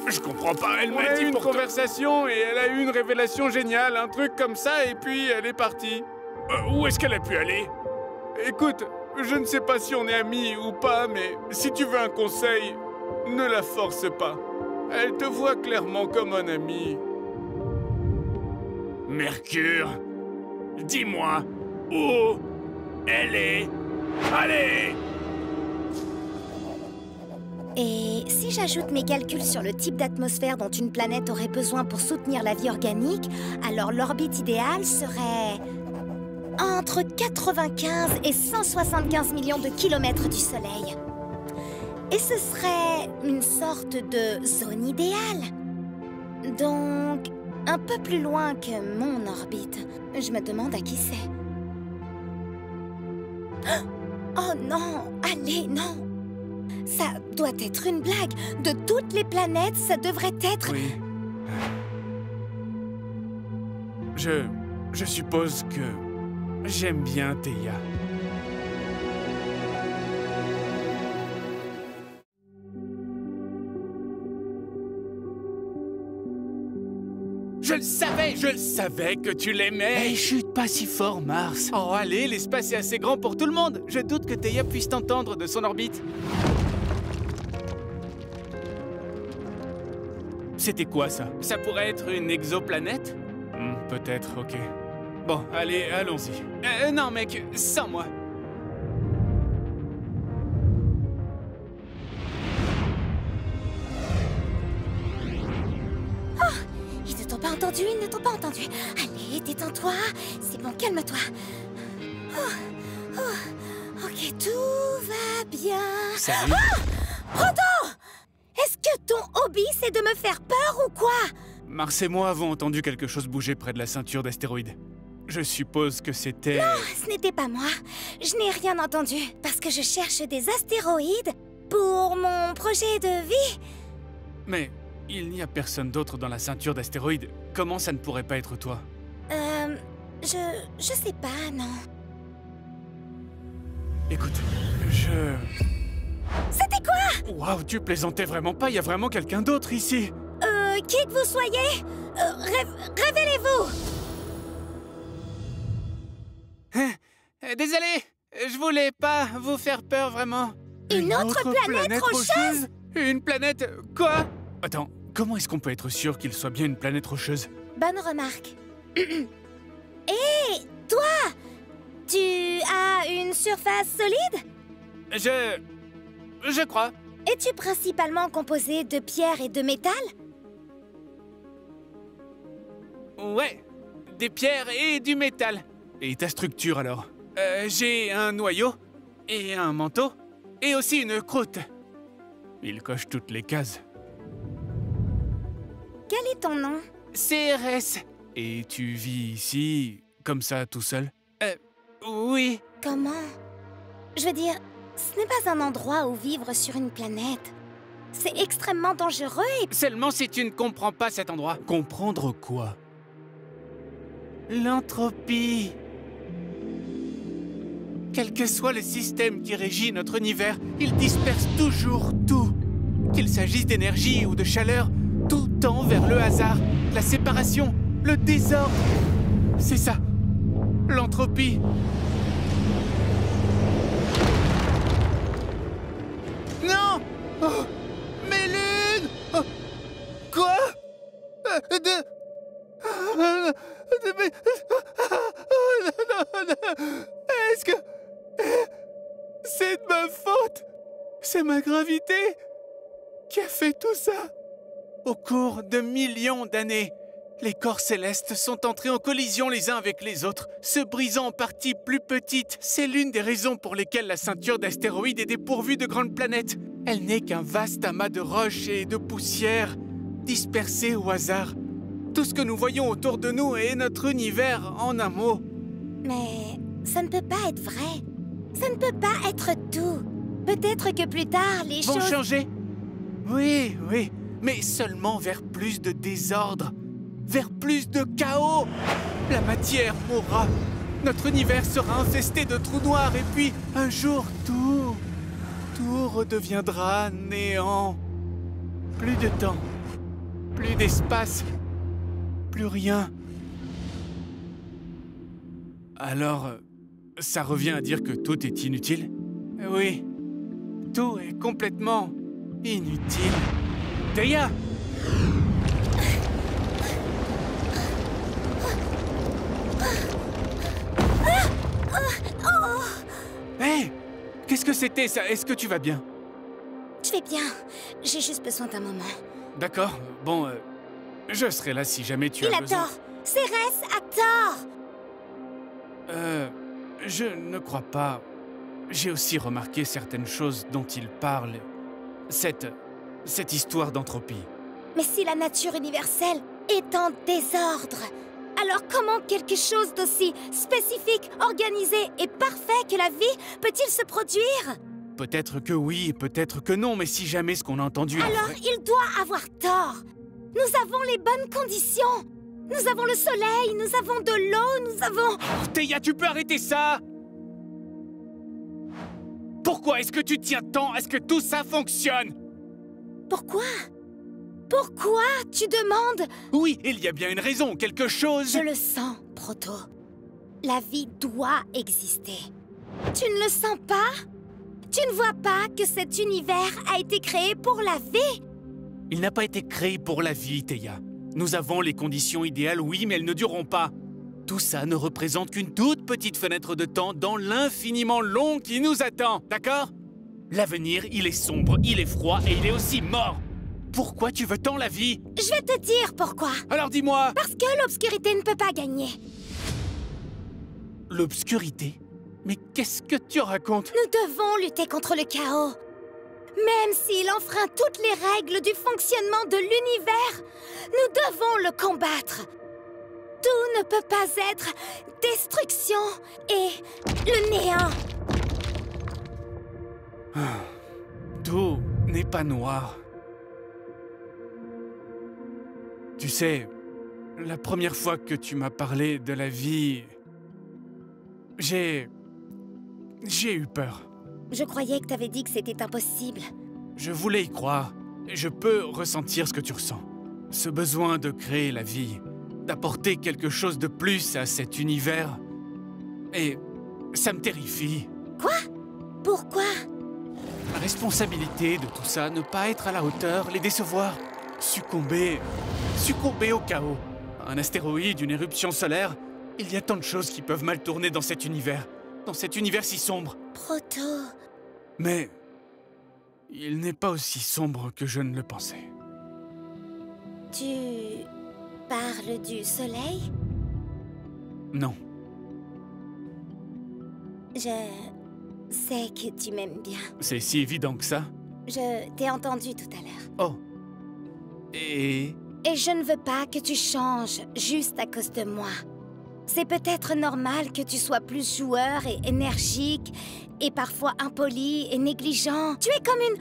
Je comprends pas, elle On m'a a eu dit une pour... conversation et elle a eu une révélation géniale, un truc comme ça, et puis elle est partie. Où est-ce qu'elle a pu aller? Écoute, je ne sais pas si on est amis ou pas, mais si tu veux un conseil, ne la force pas. Elle te voit clairement comme un ami. Mercure, dis-moi où elle est. Allez! Et si j'ajoute mes calculs sur le type d'atmosphère dont une planète aurait besoin pour soutenir la vie organique, alors l'orbite idéale serait entre 95 et 175 millions de kilomètres du Soleil. Et ce serait une sorte de zone idéale. Donc, un peu plus loin que mon orbite. Je me demande à qui c'est. Oh non! Allez, non! Ça doit être une blague. De toutes les planètes, ça devrait être... Oui. Je suppose que j'aime bien Théia. Je le savais que tu l'aimais. Hey, chute pas si fort, Mars. Oh, allez, l'espace est assez grand pour tout le monde. Je doute que Théia puisse t'entendre de son orbite. C'était quoi, ça? Ça pourrait être une exoplanète? Peut-être, ok. Bon, allez, allons-y. Non, mec, sans moi. Ils ne t'ont pas entendu, ils ne t'ont pas entendu. Allez, détends-toi. C'est bon, calme-toi. Ok, tout va bien. Salut. Proto! Est-ce que ton hobby, c'est de me faire peur ou quoi? Mars et moi avons entendu quelque chose bouger près de la ceinture d'astéroïdes. Je suppose que c'était... Non, ce n'était pas moi. Je n'ai rien entendu parce que je cherche des astéroïdes pour mon projet de vie. Mais il n'y a personne d'autre dans la ceinture d'astéroïdes. Comment ça ne pourrait pas être toi? Je sais pas, non. Écoute, C'était quoi? Waouh, tu plaisantais vraiment pas, il y a vraiment quelqu'un d'autre ici. Qui que vous soyez, révélez-vous. Désolé, je voulais pas vous faire peur, vraiment. Une autre planète rocheuse? Une planète... Quoi? Attends, comment est-ce qu'on peut être sûr qu'il soit bien une planète rocheuse? Bonne remarque. Et toi, tu as une surface solide? Je crois. Es-tu principalement composé de pierre et de métal? Ouais, des pierres et du métal. Et ta structure alors? J'ai un noyau, et un manteau, et aussi une croûte. Il coche toutes les cases. Quel est ton nom? CRS. Et tu vis ici, comme ça, tout seul? Oui. Comment? Je veux dire, ce n'est pas un endroit où vivre sur une planète. C'est extrêmement dangereux et... Seulement si tu ne comprends pas cet endroit. Comprendre quoi? L'entropie. Quel que soit le système qui régit notre univers, il disperse toujours tout. Qu'il s'agisse d'énergie ou de chaleur, tout tend vers le hasard, la séparation, le désordre. C'est ça, l'entropie. Non! Oh, mes lunes! Oh, quoi? Est-ce que... c'est de ma faute? C'est ma gravité qui a fait tout ça? Au cours de millions d'années, les corps célestes sont entrés en collision les uns avec les autres, se brisant en parties plus petites. C'est l'une des raisons pour lesquelles la ceinture d'astéroïdes est dépourvue de grandes planètes. Elle n'est qu'un vaste amas de roches et de poussière, dispersées au hasard. Tout ce que nous voyons autour de nous est notre univers en un mot. Mais ça ne peut pas être vrai. Ça ne peut pas être tout. Peut-être que plus tard, les Vont choses... changer? Oui, oui, mais seulement vers plus de désordre, vers plus de chaos. La matière mourra. Notre univers sera infesté de trous noirs et puis, un jour, tout redeviendra néant. Plus de temps, plus d'espace, plus rien. Alors, ça revient à dire que tout est inutile? Oui, tout est complètement inutile. Théia, Hé! Qu'est-ce que c'était ça? Est-ce que tu vas bien? Je vais bien. J'ai juste besoin d'un moment. D'accord. Bon, je serai là si jamais tu as Il a besoin. tort. Cérès a tort. Je ne crois pas. J'ai aussi remarqué certaines choses dont il parle. Cette histoire d'entropie. Mais si la nature universelle est en désordre, alors comment quelque chose d'aussi spécifique, organisé et parfait que la vie peut-il se produire? Peut-être que oui, peut-être que non, mais si jamais ce qu'on a entendu... est Alors vrai- il doit avoir tort. Nous avons les bonnes conditions. Nous avons le soleil, nous avons de l'eau, nous avons... Oh, Théia, tu peux arrêter ça? Pourquoi est-ce que tu tiens tant à ce que tout ça fonctionne? Pourquoi? Pourquoi tu demandes? Oui, il y a bien une raison, quelque chose... Je le sens, Proto. La vie doit exister. Tu ne le sens pas? Tu ne vois pas que cet univers a été créé pour la vie? Il n'a pas été créé pour la vie, Théia. Nous avons les conditions idéales, oui, mais elles ne dureront pas. Tout ça ne représente qu'une toute petite fenêtre de temps dans l'infiniment long qui nous attend, d'accord? L'avenir, il est sombre, il est froid et il est aussi mort. Pourquoi tu veux tant la vie? Je vais te dire pourquoi. Alors dis-moi... Parce que l'obscurité ne peut pas gagner. L'obscurité? Mais qu'est-ce que tu racontes? Nous devons lutter contre le chaos. Même s'il enfreint toutes les règles du fonctionnement de l'univers, nous devons le combattre. Tout ne peut pas être destruction et le néant. Tout n'est pas noir. Tu sais, la première fois que tu m'as parlé de la vie, j'ai eu peur. Je croyais que t'avais dit que c'était impossible. Je voulais y croire. Et je peux ressentir ce que tu ressens. Ce besoin de créer la vie, d'apporter quelque chose de plus à cet univers. Et ça me terrifie. Quoi? Pourquoi? La responsabilité de tout ça, ne pas être à la hauteur, les décevoir, succomber au chaos. Un astéroïde, une éruption solaire, il y a tant de choses qui peuvent mal tourner dans cet univers si sombre. Proto... Mais il n'est pas aussi sombre que je ne le pensais. Tu... parles du soleil? Non. Je... sais que tu m'aimes bien. C'est si évident que ça. Je t'ai entendu tout à l'heure. Oh. Et je ne veux pas que tu changes juste à cause de moi. C'est peut-être normal que tu sois plus joueur et énergique, et parfois impoli et négligent. Tu es comme une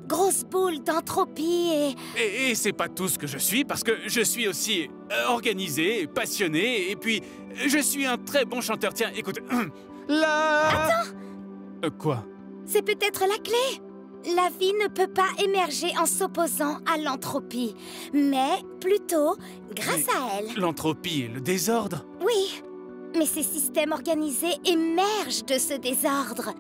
grosse boule d'entropie Et c'est pas tout ce que je suis, parce que je suis aussi organisé, passionné, et puis je suis un très bon chanteur. Tiens, écoute. Attends! Quoi? C'est peut-être la clé. La vie ne peut pas émerger en s'opposant à l'entropie, mais plutôt grâce à elle. L'entropie et le désordre? Oui, mais ces systèmes organisés émergent de ce désordre.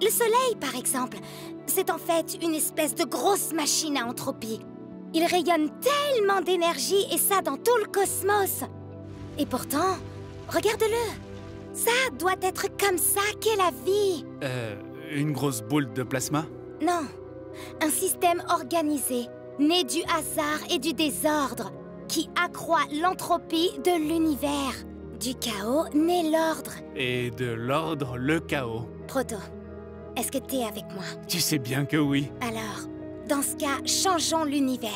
Le soleil, par exemple, c'est en fait une espèce de grosse machine à entropie. Il rayonne tellement d'énergie, et ça dans tout le cosmos. Et pourtant, regarde-le. Ça doit être comme ça qu'est la vie. Une grosse boule de plasma? Non, un système organisé, né du hasard et du désordre, qui accroît l'entropie de l'univers. Du chaos naît l'ordre. Et de l'ordre, le chaos. Proto, est-ce que t'es avec moi? Tu sais bien que oui. Alors, dans ce cas, changeons l'univers.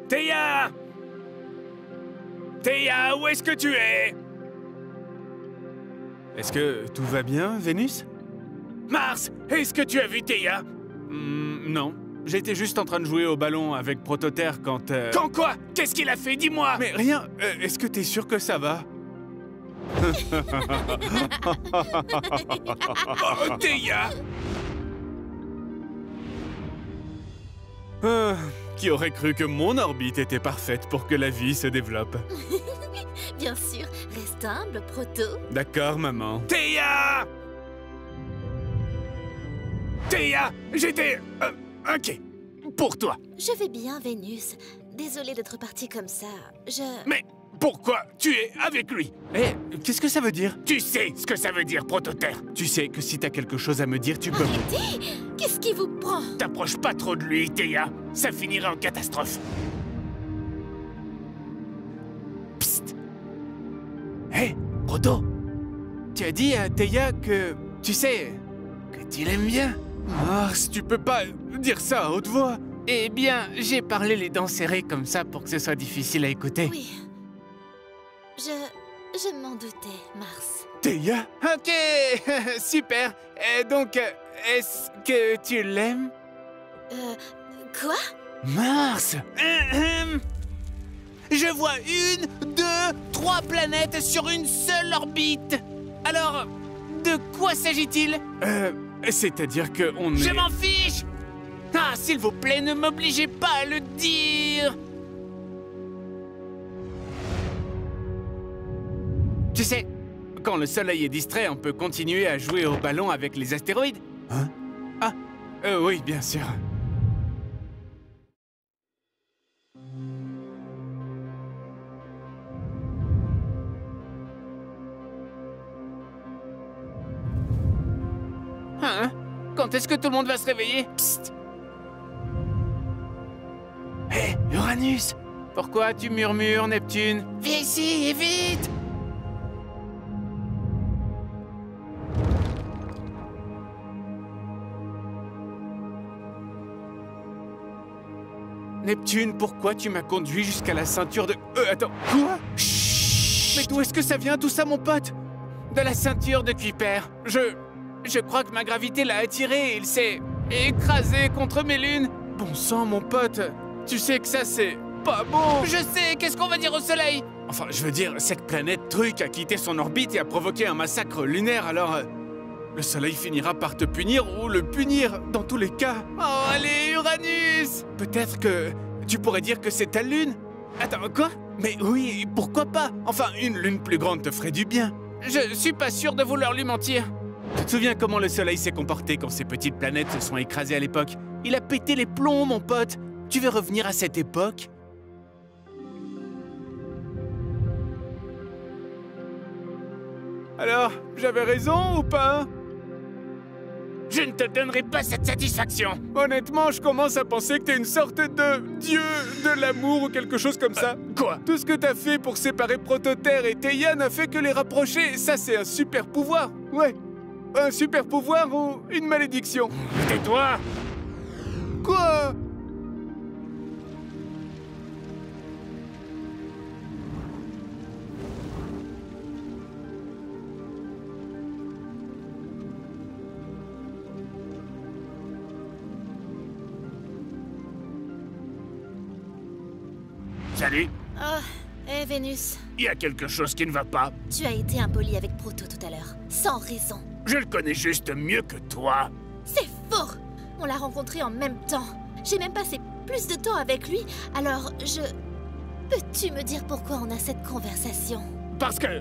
Théia! Théia, où est-ce que tu es? Est-ce que tout va bien, Vénus? Mars, est-ce que tu as vu Théia? Non. J'étais juste en train de jouer au ballon avec Prototerre quand... Quand quoi? Qu'est-ce qu'il a fait? Dis-moi! Mais rien. Est-ce que t'es sûr que ça va? Oh, Théia! Qui aurait cru que mon orbite était parfaite pour que la vie se développe? Bien sûr, reste humble, Proto. D'accord, maman. Théia! Théia, j'étais... inquiet. pour toi. Je vais bien, Vénus. Désolée d'être partie comme ça. Mais pourquoi tu es avec lui? Eh, qu'est-ce que ça veut dire? Tu sais ce que ça veut dire, Prototerre. Tu sais que si t'as quelque chose à me dire, tu peux... Arrêtez! Qu'est-ce qui vous prend? T'approches pas trop de lui, Théa. Ça finirait en catastrophe. Psst. Hé, Proto. Tu as dit à Théa que... Tu sais... que tu l'aimes bien. Mars, tu peux pas dire ça à haute voix. Eh bien, j'ai parlé les dents serrées comme ça pour que ce soit difficile à écouter. Oui. Je m'en doutais, Mars. Théa? Ok, super. Et donc, est-ce que tu l'aimes? Quoi? Mars. Je vois 1, 2, 3 planètes sur une seule orbite. Alors, de quoi s'agit-il? C'est-à-dire que on est... Je m'en fiche! Ah, s'il vous plaît, ne m'obligez pas à le dire. Tu sais, quand le soleil est distrait, on peut continuer à jouer au ballon avec les astéroïdes. Hein? Ah, oui, bien sûr. Hein? Quand est-ce que tout le monde va se réveiller? Psst! Hé, Uranus! Pourquoi tu murmures, Neptune? Viens ici, et vite! Neptune, pourquoi tu m'as conduit jusqu'à la ceinture de... attends, quoi? Chut! Mais d'où est-ce que ça vient tout ça, mon pote? De la ceinture de Kuiper. Je crois que ma gravité l'a attiré et il s'est écrasé contre mes lunes. Bon sang, mon pote, tu sais que ça, c'est pas bon. Je sais, qu'est-ce qu'on va dire au soleil? Enfin, je veux dire, cette planète truc a quitté son orbite et a provoqué un massacre lunaire, alors... le soleil finira par te punir ou le punir, dans tous les cas. Oh, allez, Uranus! Peut-être que tu pourrais dire que c'est ta lune? Attends, quoi? Mais oui, pourquoi pas? Enfin, une lune plus grande te ferait du bien. Je suis pas sûr de vouloir lui mentir. Tu te souviens comment le soleil s'est comporté quand ces petites planètes se sont écrasées à l'époque? Il a pété les plombs, mon pote. Tu veux revenir à cette époque? Alors, j'avais raison ou pas? Je ne te donnerai pas cette satisfaction. Honnêtement, je commence à penser que t'es une sorte de dieu de l'amour ou quelque chose comme ça. Quoi? Tout ce que t'as fait pour séparer Prototerre et Théa n'a fait que les rapprocher. Ça, c'est un super pouvoir. Ouais. Un super pouvoir ou une malédiction? Tais-toi! Quoi? Salut. Oh, hé Vénus. Il y a quelque chose qui ne va pas. Tu as été impoli avec Proto tout à l'heure. Sans raison. Je le connais juste mieux que toi. C'est faux! On l'a rencontré en même temps. J'ai même passé plus de temps avec lui, alors Peux-tu me dire pourquoi on a cette conversation? Parce que...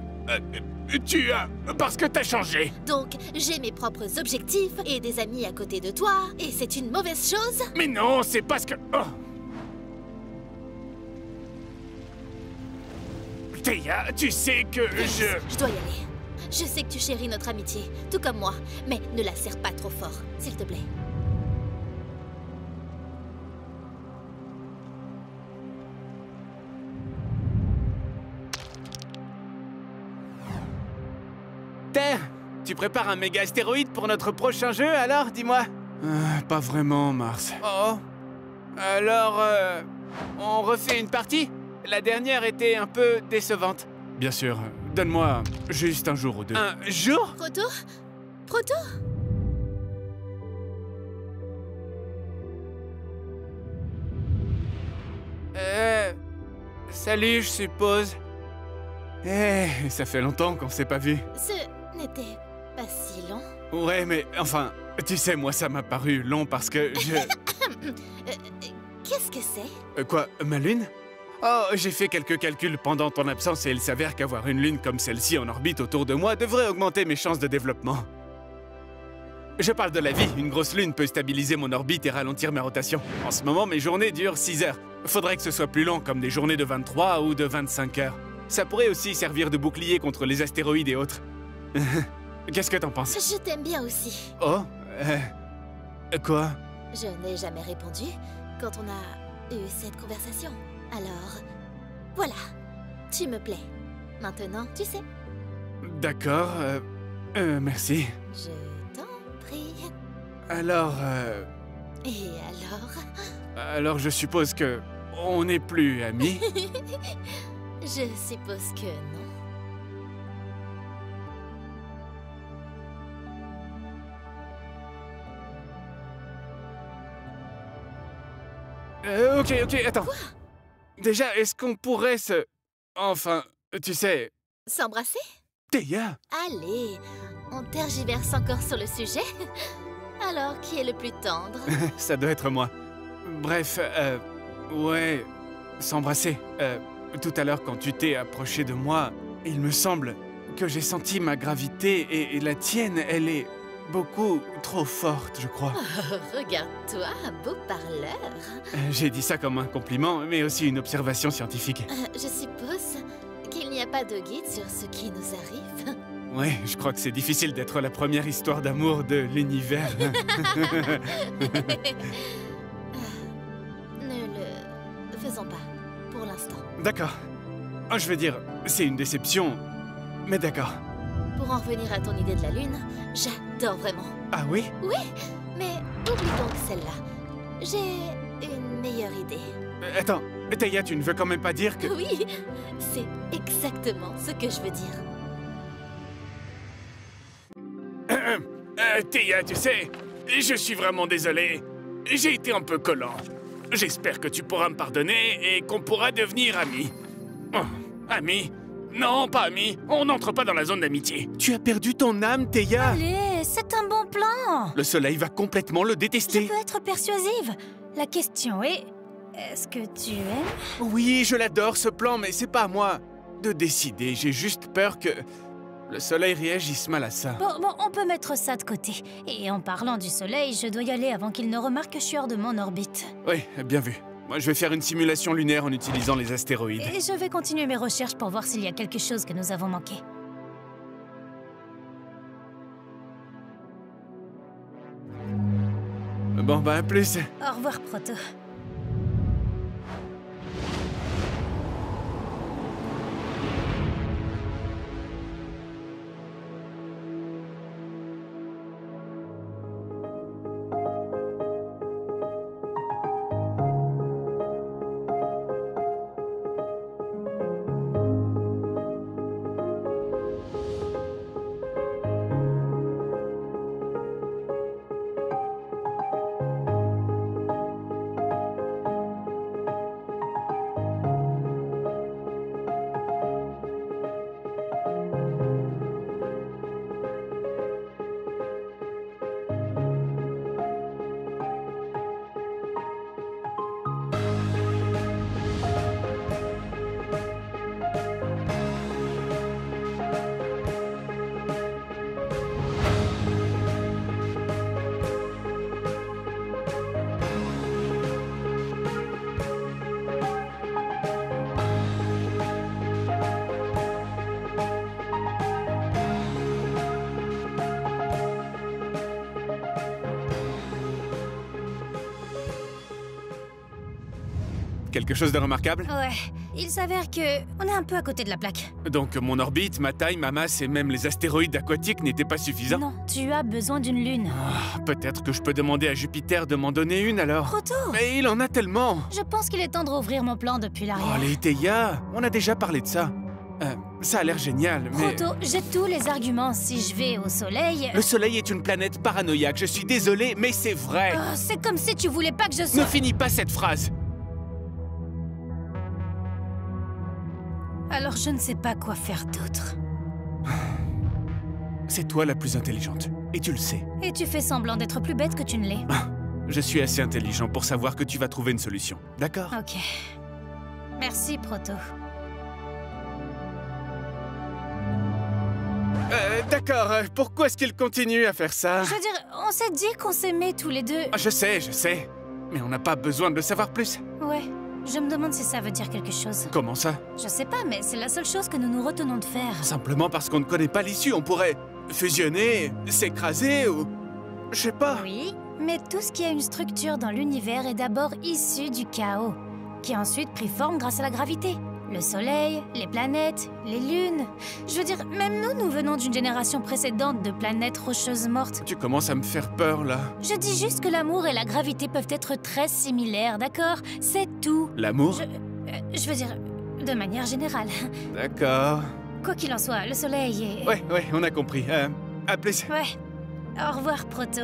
Parce que t'as changé. Donc, j'ai mes propres objectifs et des amis à côté de toi, et c'est une mauvaise chose? Mais non, c'est parce que... Oh. Théa, tu sais que Je dois y aller. Je sais que tu chéris notre amitié, tout comme moi, mais ne la serre pas trop fort, s'il te plaît. Terre, tu prépares un méga astéroïde pour notre prochain jeu, alors, dis-moi? Pas vraiment, Mars. Oh. Alors, on refait une partie? La dernière était un peu décevante. Bien sûr. Donne-moi juste un jour ou deux. Un jour? Proto? Proto? Salut, je suppose. Ça fait longtemps qu'on s'est pas vu. Ce n'était pas si long. Ouais, mais enfin, tu sais, moi, ça m'a paru long parce que je... Qu'est-ce que c'est? Quoi, ma lune? Oh, j'ai fait quelques calculs pendant ton absence et il s'avère qu'avoir une lune comme celle-ci en orbite autour de moi devrait augmenter mes chances de développement. Je parle de la vie. Une grosse lune peut stabiliser mon orbite et ralentir mes rotations. En ce moment, mes journées durent 6 heures. Faudrait que ce soit plus long, comme des journées de 23 ou de 25 heures. Ça pourrait aussi servir de bouclier contre les astéroïdes et autres. Qu'est-ce que t'en penses? Je t'aime bien aussi. Oh quoi? Je n'ai jamais répondu quand on a eu cette conversation. Alors, voilà. Tu me plais. Maintenant, tu sais. D'accord, merci. Je t'en prie. Alors, Et alors? alors je suppose que on n'est plus amis. Je suppose que non. Ok, attends. Quoi? Déjà, est-ce qu'on pourrait se... Enfin, tu sais... S'embrasser? Théia! Allez, on tergiverse encore sur le sujet. Alors, qui est le plus tendre? Ça doit être moi. Bref, ouais... S'embrasser. Tout à l'heure, quand tu t'es approché de moi, il me semble que j'ai senti ma gravité et la tienne, elle est beaucoup trop forte, je crois. Oh, regarde-toi, un beau parleur. J'ai dit ça comme un compliment, mais aussi une observation scientifique. Je suppose qu'il n'y a pas de guide sur ce qui nous arrive. Ouais, je crois que c'est difficile d'être la première histoire d'amour de l'univers. Ne le faisons pas, pour l'instant. D'accord. Oh, je veux dire, c'est une déception, mais d'accord. Pour en revenir à ton idée de la Lune, j'adore vraiment. Ah oui? Oui, mais oublie donc celle-là. J'ai une meilleure idée. Attends, Théia, tu ne veux quand même pas dire que... Oui, c'est exactement ce que je veux dire. Théia, tu sais, je suis vraiment désolé. J'ai été un peu collant. J'espère que tu pourras me pardonner et qu'on pourra devenir amis. Oh, amis? Non, pas amis. On n'entre pas dans la zone d'amitié. Tu as perdu ton âme, Théia! Allez, c'est un bon plan. Le soleil va complètement le Je détester. peux être persuasive. La question est, est-ce que tu aimes? Oui, je l'adore ce plan, mais c'est pas à moi de décider. J'ai juste peur que le soleil réagisse mal à ça. Bon, on peut mettre ça de côté. Et en parlant du soleil, je dois y aller avant qu'il ne remarque que je suis hors de mon orbite. Oui, bien vu. Moi, je vais faire une simulation lunaire en utilisant les astéroïdes. Et je vais continuer mes recherches pour voir s'il y a quelque chose que nous avons manqué. Bon, bah, à plus. Au revoir, Proto. Quelque chose de remarquable? Ouais, il s'avère que on est un peu à côté de la plaque. Donc mon orbite, ma taille, ma masse et même les astéroïdes aquatiques n'étaient pas suffisants? Non, tu as besoin d'une lune. Ah, peut-être que je peux demander à Jupiter de m'en donner une alors. Proto! Mais il en a tellement! Je pense qu'il est temps de rouvrir mon plan depuis Oh, l'arrière. les Théia, on a déjà parlé de ça. Ça a l'air génial, mais... Proto, j'ai tous les arguments. Si je vais au soleil... Le soleil est une planète paranoïaque, je suis désolé, mais c'est vrai! Oh, c'est comme si tu voulais pas que je Ne sois... finis pas cette phrase! Alors je ne sais pas quoi faire d'autre. C'est toi la plus intelligente, et tu le sais. Et tu fais semblant d'être plus bête que tu ne l'es. Je suis assez intelligent pour savoir que tu vas trouver une solution, d'accord? Ok. Merci, Proto. D'accord, pourquoi est-ce qu'il continue à faire ça? Je veux dire, on s'est dit qu'on s'aimait tous les deux. Ah, je sais. Mais on n'a pas besoin de le savoir plus. Ouais, je me demande si ça veut dire quelque chose. Comment ça? Je sais pas, mais c'est la seule chose que nous nous retenons de faire. Simplement parce qu'on ne connaît pas l'issue, on pourrait fusionner, s'écraser ou... Je sais pas. Oui, mais tout ce qui a une structure dans l'univers est d'abord issu du chaos, qui a ensuite pris forme grâce à la gravité. Le soleil, les planètes, les lunes... Je veux dire, même nous venons d'une génération précédente de planètes rocheuses mortes. Tu commences à me faire peur, là. Je dis juste que l'amour et la gravité peuvent être très similaires, d'accord? C'est tout. L'amour? Je veux dire, de manière générale. D'accord. Quoi qu'il en soit, le soleil est... Ouais, on a compris. À plus. Ouais. Au revoir, Proto.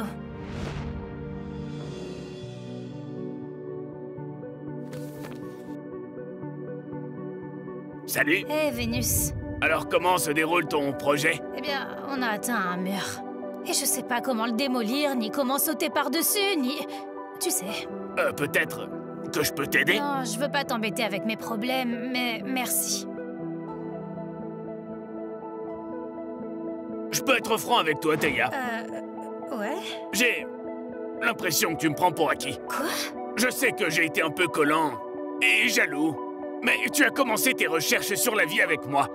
Salut. Hé, Vénus. Alors comment se déroule ton projet? Eh bien, on a atteint un mur. Et je sais pas comment le démolir, ni comment sauter par-dessus, ni... Tu sais. Peut-être que je peux t'aider? Non, je veux pas t'embêter avec mes problèmes, mais merci. Je peux être franc avec toi, Théia. Ouais? J'ai l'impression que tu me prends pour acquis. Quoi? Je sais que j'ai été un peu collant et jaloux, mais tu as commencé tes recherches sur la vie avec moi.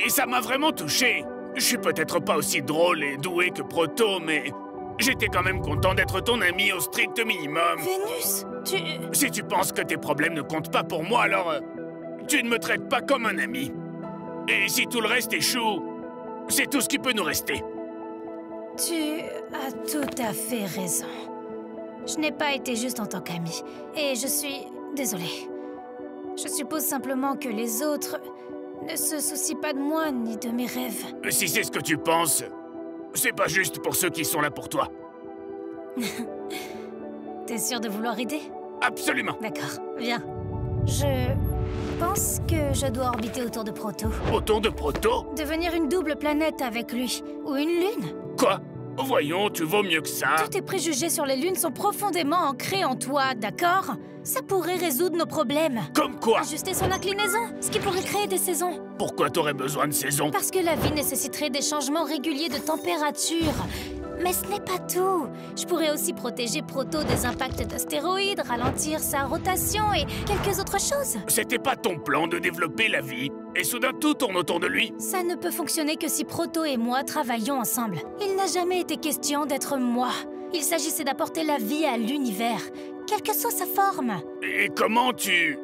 Et ça m'a vraiment touché. Je suis peut-être pas aussi drôle et doué que Proto, mais j'étais quand même content d'être ton ami au strict minimum. Vénus, Si tu penses que tes problèmes ne comptent pas pour moi, alors tu ne me traites pas comme un ami. Et si tout le reste échoue, c'est tout ce qui peut nous rester. Tu as tout à fait raison. Je n'ai pas été juste en tant qu'ami. Et je suis... désolée. Je suppose simplement que les autres ne se soucient pas de moi ni de mes rêves. Si c'est ce que tu penses, c'est pas juste pour ceux qui sont là pour toi. T'es sûr de vouloir aider? Absolument. D'accord, viens. Je pense que je dois orbiter autour de Proto. Autour de Proto? Devenir une double planète avec lui. Ou une lune. Quoi? Voyons, tu vaux mieux que ça. Tous tes préjugés sur les lunes sont profondément ancrés en toi, d'accord? Ça pourrait résoudre nos problèmes. Comme quoi? Ajuster son inclinaison, ce qui pourrait créer des saisons. Pourquoi t'aurais besoin de saison? Parce que la vie nécessiterait des changements réguliers de température. Mais ce n'est pas tout. Je pourrais aussi protéger Proto des impacts d'astéroïdes, ralentir sa rotation et quelques autres choses. C'était pas ton plan de développer la vie, et soudain tout tourne autour de lui? Ça ne peut fonctionner que si Proto et moi travaillons ensemble. Il n'a jamais été question d'être moi. Il s'agissait d'apporter la vie à l'univers, quelle que soit sa forme. Et comment tu...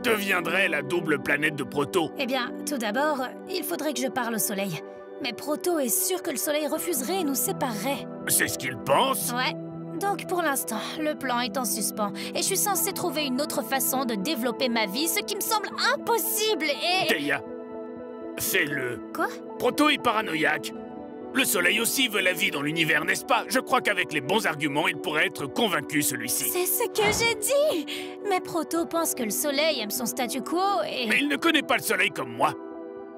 deviendrais la double planète de Proto? Eh bien, tout d'abord, il faudrait que je parle au Soleil. Mais Proto est sûr que le Soleil refuserait et nous séparerait. C'est ce qu'il pense? Ouais. Donc pour l'instant, le plan est en suspens. Et je suis censée trouver une autre façon de développer ma vie, ce qui me semble impossible et... Théia, fais-le. Quoi? Proto est paranoïaque. Le Soleil aussi veut la vie dans l'univers, n'est-ce pas? Je crois qu'avec les bons arguments, il pourrait être convaincu, celui-ci. C'est ce que j'ai dit! Mais Proto pense que le Soleil aime son statu quo et... Mais il ne connaît pas le Soleil comme moi.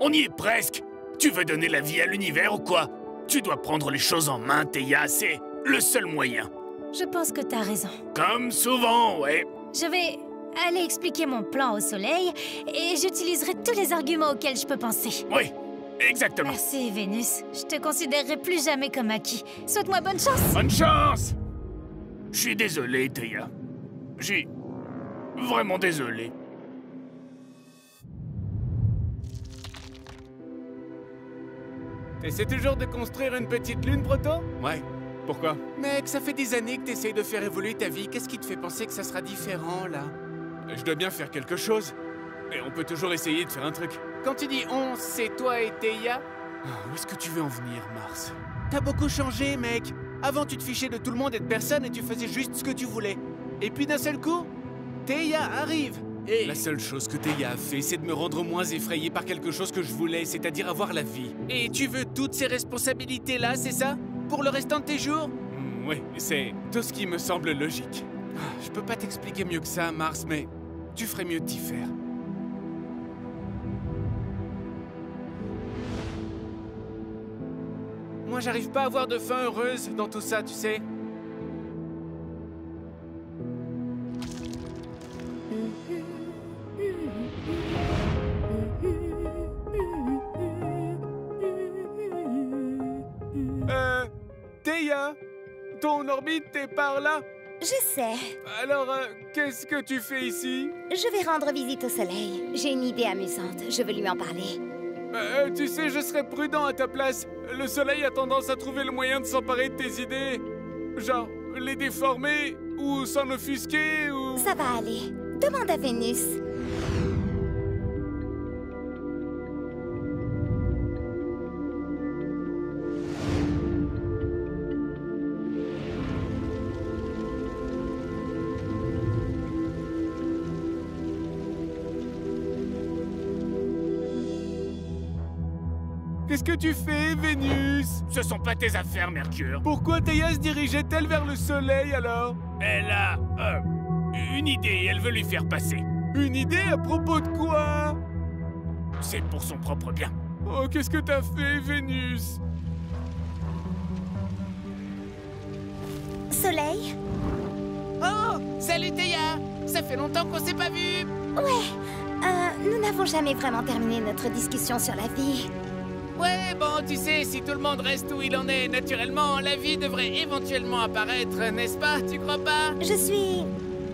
On y est presque. Tu veux donner la vie à l'univers ou quoi? Tu dois prendre les choses en main, Théia, c'est le seul moyen. Je pense que t'as raison. Comme souvent, ouais. Je vais aller expliquer mon plan au Soleil et j'utiliserai tous les arguments auxquels je peux penser. Oui, exactement. Merci, Vénus. Je te considérerai plus jamais comme acquis. Souhaite-moi bonne chance! Bonne chance! Je suis désolé, Théia. Je suis vraiment désolé. T'essaies toujours de construire une petite lune, Proto? Ouais. Pourquoi? Mec, ça fait des années que t'essayes de faire évoluer ta vie. Qu'est-ce qui te fait penser que ça sera différent, là? Je dois bien faire quelque chose. Et on peut toujours essayer de faire un truc. Quand tu dis on, c'est toi et Théia? Où est-ce que tu veux en venir, Mars? T'as beaucoup changé, mec. Avant, tu te fichais de tout le monde et de personne et tu faisais juste ce que tu voulais. Et puis d'un seul coup, Théia arrive. Et... La seule chose que Théia a fait, c'est de me rendre moins effrayé par quelque chose que je voulais, c'est-à-dire avoir la vie. Et tu veux toutes ces responsabilités-là, c'est ça? Pour le restant de tes jours? Oui, c'est tout ce qui me semble logique. Je peux pas t'expliquer mieux que ça, Mars, mais tu ferais mieux de t'y faire. Moi, j'arrive pas à avoir de fin heureuse dans tout ça, tu sais. ton orbite est par là. Je sais. Alors, qu'est-ce que tu fais ici? Je vais rendre visite au soleil. J'ai une idée amusante. Je veux lui en parler. Tu sais, je serais prudent à ta place. Le soleil a tendance à trouver le moyen de s'emparer de tes idées. Genre, les déformer, ou s'en offusquer, ou... Ça va aller. Demande à Vénus. Qu'est-ce que tu fais, Vénus? Ce sont pas tes affaires, Mercure. Pourquoi Théia se dirigeait-elle vers le soleil, alors? Elle a... une idée, elle veut lui faire passer. Une idée à propos de quoi? C'est pour son propre bien. Oh, qu'est-ce que t'as fait, Vénus? Soleil? Oh, salut Théia! Ça fait longtemps qu'on s'est pas vus! Ouais. Nous n'avons jamais vraiment terminé notre discussion sur la vie. Ouais, bon, tu sais, si tout le monde reste où il en est naturellement, la vie devrait éventuellement apparaître, n'est-ce pas? Tu crois pas? Je suis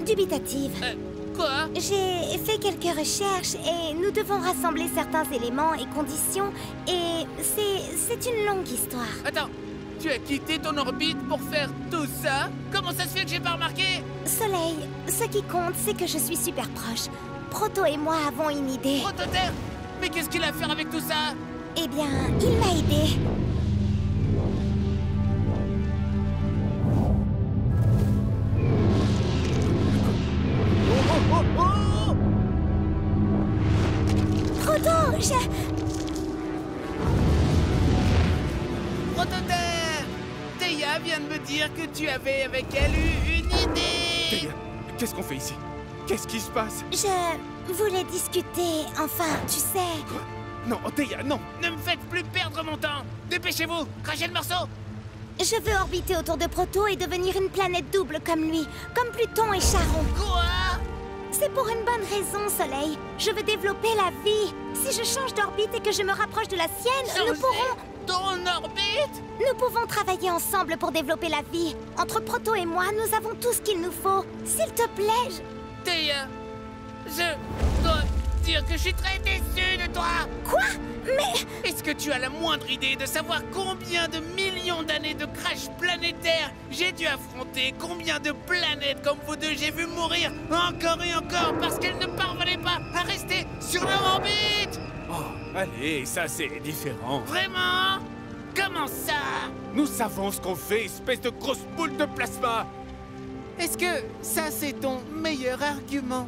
dubitative. Quoi? J'ai fait quelques recherches et nous devons rassembler certains éléments et conditions et c'est une longue histoire. Attends, tu as quitté ton orbite pour faire tout ça? Comment ça se fait que j'ai pas remarqué? Soleil, ce qui compte, c'est que je suis super proche. Proto et moi avons une idée. Prototerre? Mais qu'est-ce qu'il a à faire avec tout ça? Eh bien, il m'a aidé. Proto, Prototerre! Théia vient de me dire que tu avais avec elle eu une idée! Théia, qu'est-ce qu'on fait ici? Qu'est-ce qui se passe? Je voulais discuter, enfin, tu sais... Quoi? Non, Théia, non! Ne me faites plus perdre mon temps! Dépêchez-vous! Crachez le morceau! Je veux orbiter autour de Proto et devenir une planète double comme lui, comme Pluton et Charon. Quoi? C'est pour une bonne raison, Soleil. Je veux développer la vie. Si je change d'orbite et que je me rapproche de la sienne, nous pourrons... Ton orbite? Nous pouvons travailler ensemble pour développer la vie. Entre Proto et moi, nous avons tout ce qu'il nous faut. S'il te plaît, Théia, je dois dire que je suis très déçu de toi. Quoi? Mais... Est-ce que tu as la moindre idée de savoir combien de millions d'années de crash planétaire j'ai dû affronter? Combien de planètes comme vous deux j'ai vu mourir encore et encore parce qu'elles ne parvenaient pas à rester sur leur orbite? Oh, allez, ça c'est différent. Vraiment? Comment ça? Nous savons ce qu'on fait, espèce de grosse boule de plasma! Est-ce que ça c'est ton meilleur argument?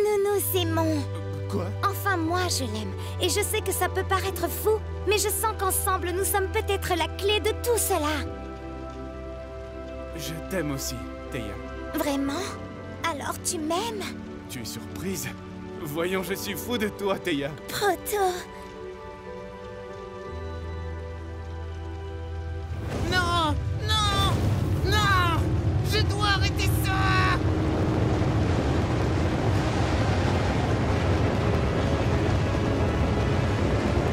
nous nous aimons. Quoi? Enfin, moi, je l'aime. Et je sais que ça peut paraître fou, mais je sens qu'ensemble, nous sommes peut-être la clé de tout cela. Je t'aime aussi, Théia. Vraiment? Alors tu m'aimes? Tu es surprise? Voyons, je suis fou de toi, Théia. Proto. Non! Non! Non! Je dois arrêter ça!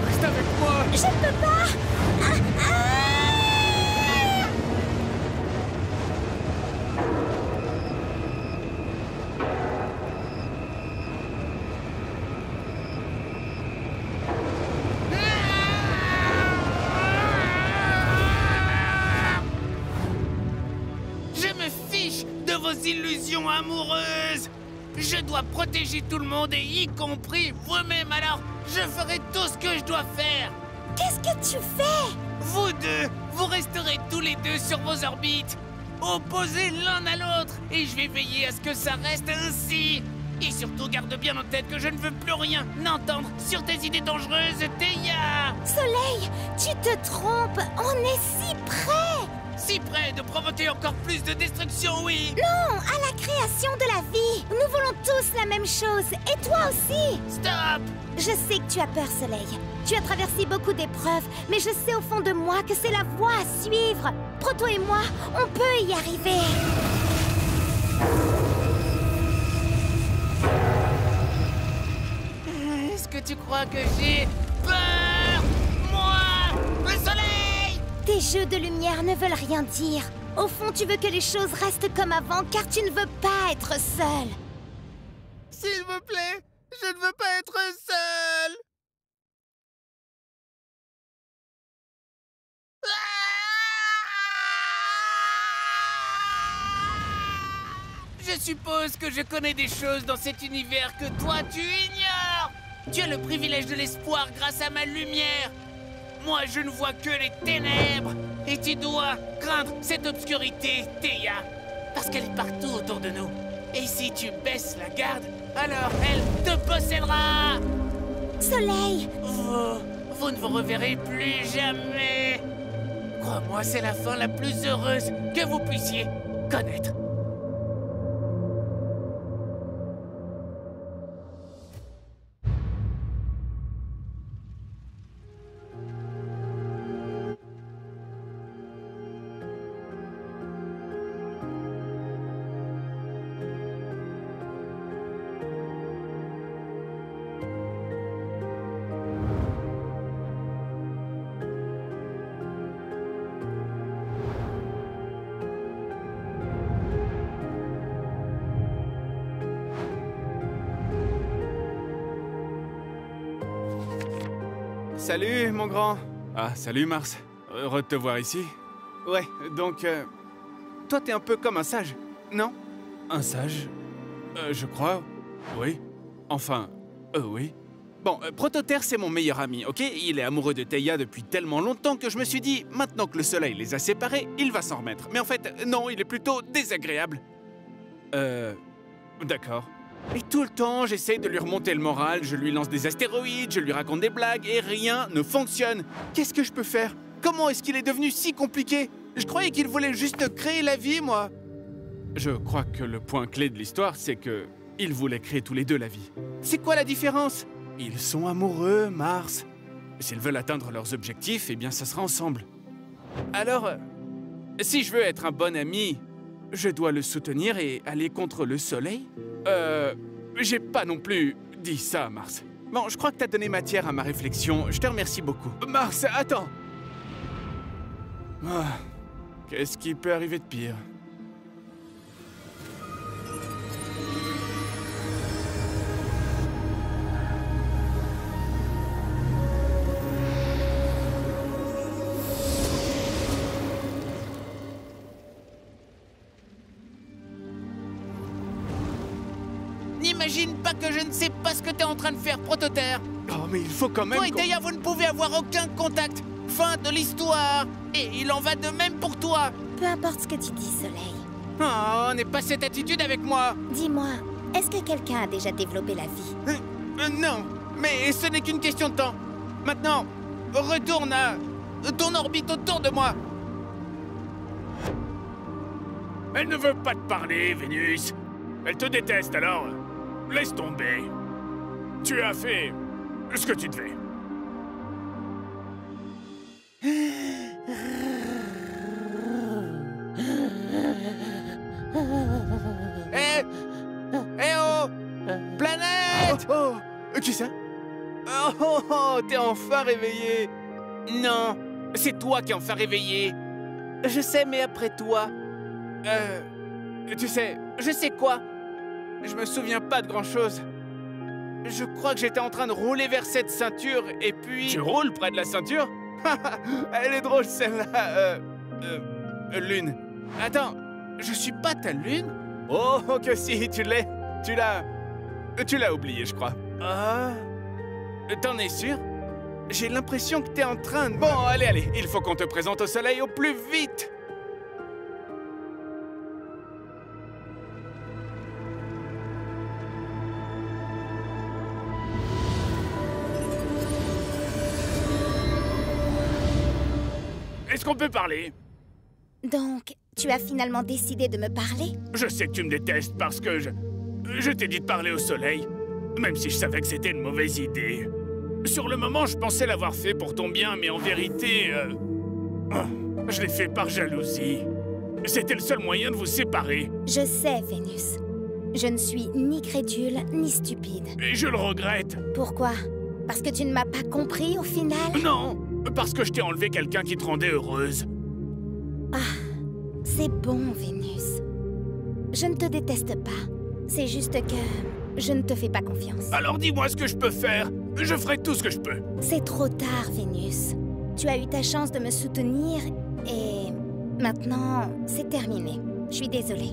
Reste avec moi! Je ne peux pas! Je me fiche de vos illusions amoureuses! Je dois protéger tout le monde, et y compris vous-même, alors je ferai tout ce que je dois faire! Qu'est-ce que tu fais? Vous deux, vous resterez tous les deux sur vos orbites, opposés l'un à l'autre, et je vais veiller à ce que ça reste ainsi! Et surtout, garde bien en tête que je ne veux plus rien entendre sur tes idées dangereuses, Théia! Soleil, tu te trompes. On est si près. Si près de provoquer encore plus de destruction, oui! Non, à la création de la vie. Nous voulons tous la même chose. Et toi aussi. Stop! Je sais que tu as peur, Soleil. Tu as traversé beaucoup d'épreuves, mais je sais au fond de moi que c'est la voie à suivre. Proto et moi, on peut y arriver. Est-ce que tu crois que j'ai peur? Moi, le soleil! Tes jeux de lumière ne veulent rien dire. Au fond, tu veux que les choses restent comme avant car tu ne veux pas être seul. S'il vous plaît, je ne veux pas être seul. Je suppose que je connais des choses dans cet univers que toi tu ignores. Tu as le privilège de l'espoir grâce à ma lumière. Moi, je ne vois que les ténèbres. Et tu dois craindre cette obscurité, Théia, parce qu'elle est partout autour de nous. Et si tu baisses la garde, alors elle te possédera. Soleil! Vous ne vous reverrez plus jamais. Crois-moi, c'est la fin la plus heureuse que vous puissiez connaître. Salut, mon grand. Ah, salut, Mars. Heureux de te voir ici. Ouais, donc... toi, t'es un peu comme un sage, non? Un sage? Je crois. Oui. Enfin, oui. Bon, Prototerre, c'est mon meilleur ami, ok? Il est amoureux de Théia depuis tellement longtemps que je me suis dit, maintenant que le soleil les a séparés, il va s'en remettre. Mais en fait, non, il est plutôt désagréable. D'accord. Et tout le temps, j'essaye de lui remonter le moral, je lui lance des astéroïdes, je lui raconte des blagues, et rien ne fonctionne. Qu'est-ce que je peux faire? Comment est-ce qu'il est devenu si compliqué? Je croyais qu'il voulait juste créer la vie, moi. Je crois que le point clé de l'histoire, c'est que ils voulaient créer tous les deux la vie. C'est quoi la différence? Ils sont amoureux, Mars. S'ils veulent atteindre leurs objectifs, eh bien, ça sera ensemble. Alors, si je veux être un bon ami, je dois le soutenir et aller contre le soleil? J'ai pas non plus dit ça, Mars. Bon, je crois que t'as donné matière à ma réflexion. Je te remercie beaucoup. Mars, attends! Ah, qu'est-ce qui peut arriver de pire? N'imagine pas que je ne sais pas ce que t'es en train de faire, Prototerre. Oh, mais il faut quand même... Toi et Théia, vous ne pouvez avoir aucun contact. Fin de l'histoire. Et il en va de même pour toi. Peu importe ce que tu dis, Soleil. Oh, n'aie pas cette attitude avec moi. Dis-moi, est-ce que quelqu'un a déjà développé la vie? Non, mais ce n'est qu'une question de temps. Maintenant, retourne à ton orbite autour de moi. Elle ne veut pas te parler, Vénus. Elle te déteste, alors laisse tomber. Tu as fait ce que tu devais. Eh oh! Planète! Oh, qui ça? Oh, t'es enfin réveillé. Non, c'est toi qui es enfin réveillé. Je sais, mais après toi... tu sais... Je sais quoi? Je me souviens pas de grand-chose. Je crois que j'étais en train de rouler vers cette ceinture, et puis... Tu roules près de la ceinture? Elle est drôle, celle-là. Lune. Attends, je suis pas ta lune? Oh, que si, tu l'es. Tu l'as oublié, je crois. Ah... T'en es sûr? J'ai l'impression que t'es en train de... Bon, allez, il faut qu'on te présente au soleil au plus vite. Est-ce qu'on peut parler? Donc, tu as finalement décidé de me parler? Je sais que tu me détestes parce que je t'ai dit de parler au soleil, même si je savais que c'était une mauvaise idée. Sur le moment, je pensais l'avoir fait pour ton bien, mais en vérité, je l'ai fait par jalousie. C'était le seul moyen de vous séparer. Je sais, Vénus. Je ne suis ni crédule, ni stupide. Et je le regrette. Pourquoi? Parce que tu ne m'as pas compris au final? Non, parce que je t'ai enlevé quelqu'un qui te rendait heureuse. C'est bon, Vénus. Je ne te déteste pas. C'est juste que je ne te fais pas confiance. Alors dis-moi ce que je peux faire. Je ferai tout ce que je peux. C'est trop tard, Vénus. Tu as eu ta chance de me soutenir et maintenant, c'est terminé. Je suis désolée.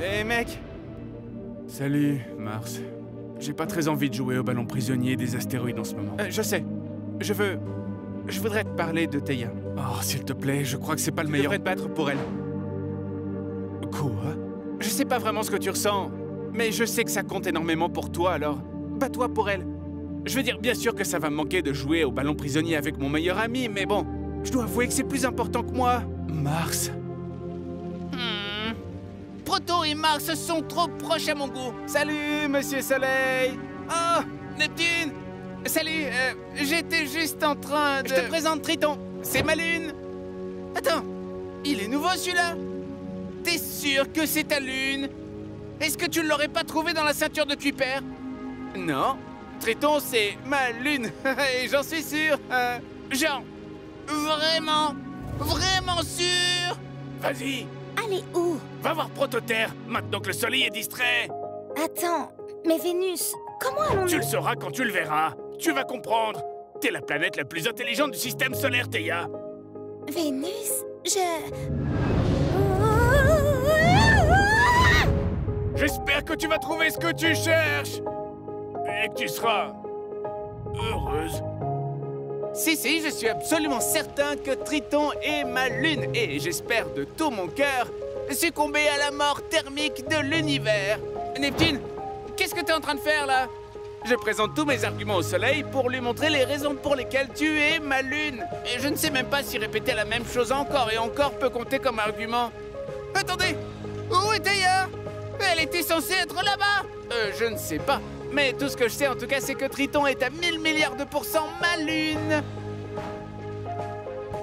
Hé, mec! Salut, Mars. J'ai pas très envie de jouer au ballon prisonnier des astéroïdes en ce moment. Je sais. Je voudrais te parler de Théia. Oh, s'il te plaît, je crois que c'est pas le meilleur. Tu devrais te battre pour elle. Quoi? Je sais pas vraiment ce que tu ressens, mais je sais que ça compte énormément pour toi, alors bats-toi pour elle. Je veux dire, bien sûr que ça va me manquer de jouer au ballon prisonnier avec mon meilleur ami, mais bon, je dois avouer que c'est plus important que moi. Mars. Proto et Mars sont trop proches à mon goût. Salut, Monsieur Soleil. Oh, Neptune! Salut, j'étais juste en train de... Je te présente Triton. C'est ma lune. Attends, il est nouveau celui-là? T'es sûr que c'est ta lune? Est-ce que tu ne l'aurais pas trouvé dans la ceinture de Kuiper? Non, Triton, c'est ma lune. Et j'en suis sûr. Genre, vraiment? Vraiment sûr? Vas-y, Allez où? va voir Prototerre, maintenant que le soleil est distrait. Attends, mais Vénus, comment allons-nous... Tu le sauras quand tu le verras. Tu vas comprendre. T'es la planète la plus intelligente du système solaire, Théia. Vénus, J'espère que tu vas trouver ce que tu cherches. Et que tu seras... heureuse. Si, je suis absolument certain que Triton est ma lune. Et j'espère de tout mon cœur succomber à la mort thermique de l'univers. Neptune, qu'est-ce que t'es en train de faire, là? Je présente tous mes arguments au Soleil pour lui montrer les raisons pour lesquelles tu es ma lune. Et je ne sais même pas si répéter la même chose encore et encore peut compter comme argument. Attendez! Où est Théia? Elle était censée être là-bas! Je ne sais pas. Mais tout ce que je sais en tout cas, c'est que Triton est à 1000 milliards de pourcents ma lune!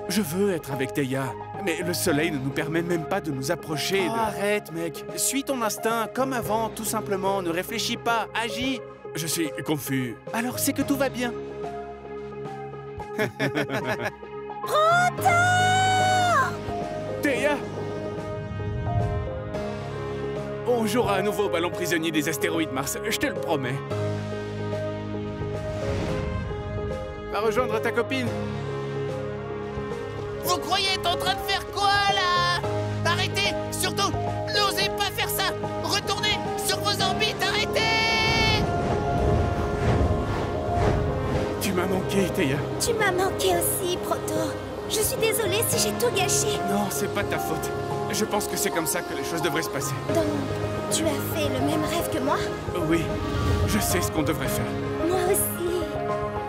Je veux être avec Théia, mais le Soleil ne nous permet même pas de nous approcher. Arrête, mec. Suis ton instinct, comme avant, tout simplement. Ne réfléchis pas, agis. Je suis confus. Alors c'est que tout va bien. Théia! On jouera à nouveau au ballon prisonnier des astéroïdes Mars, je te le promets. Va rejoindre ta copine. Vous croyez être en train de faire quoi, là? Arrêtez! Surtout, n'osez pas faire ça! Retournez sur vos orbites, arrêtez! Tu m'as manqué, Théia. Tu m'as manqué aussi, Proto. Je suis désolée si j'ai tout gâché. Non, c'est pas ta faute. Je pense que c'est comme ça que les choses devraient se passer. Donc, tu as fait le même rêve que moi? Oui, je sais ce qu'on devrait faire. Moi aussi.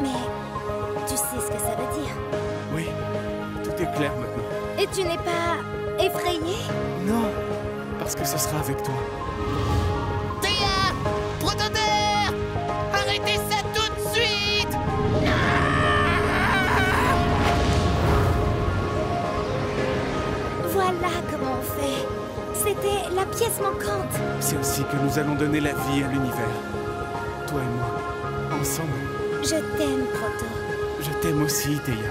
Mais tu sais ce que ça veut dire? Oui, tout est clair maintenant. Et tu n'es pas effrayée? Non, parce que ce sera avec toi. Théia! Prototerre! Arrêtez ça tout de suite! Voilà comment on fait. C'était la pièce manquante. C'est ainsi que nous allons donner la vie à l'univers. Toi et moi, ensemble. Je t'aime, Proto. Je t'aime aussi, Théia.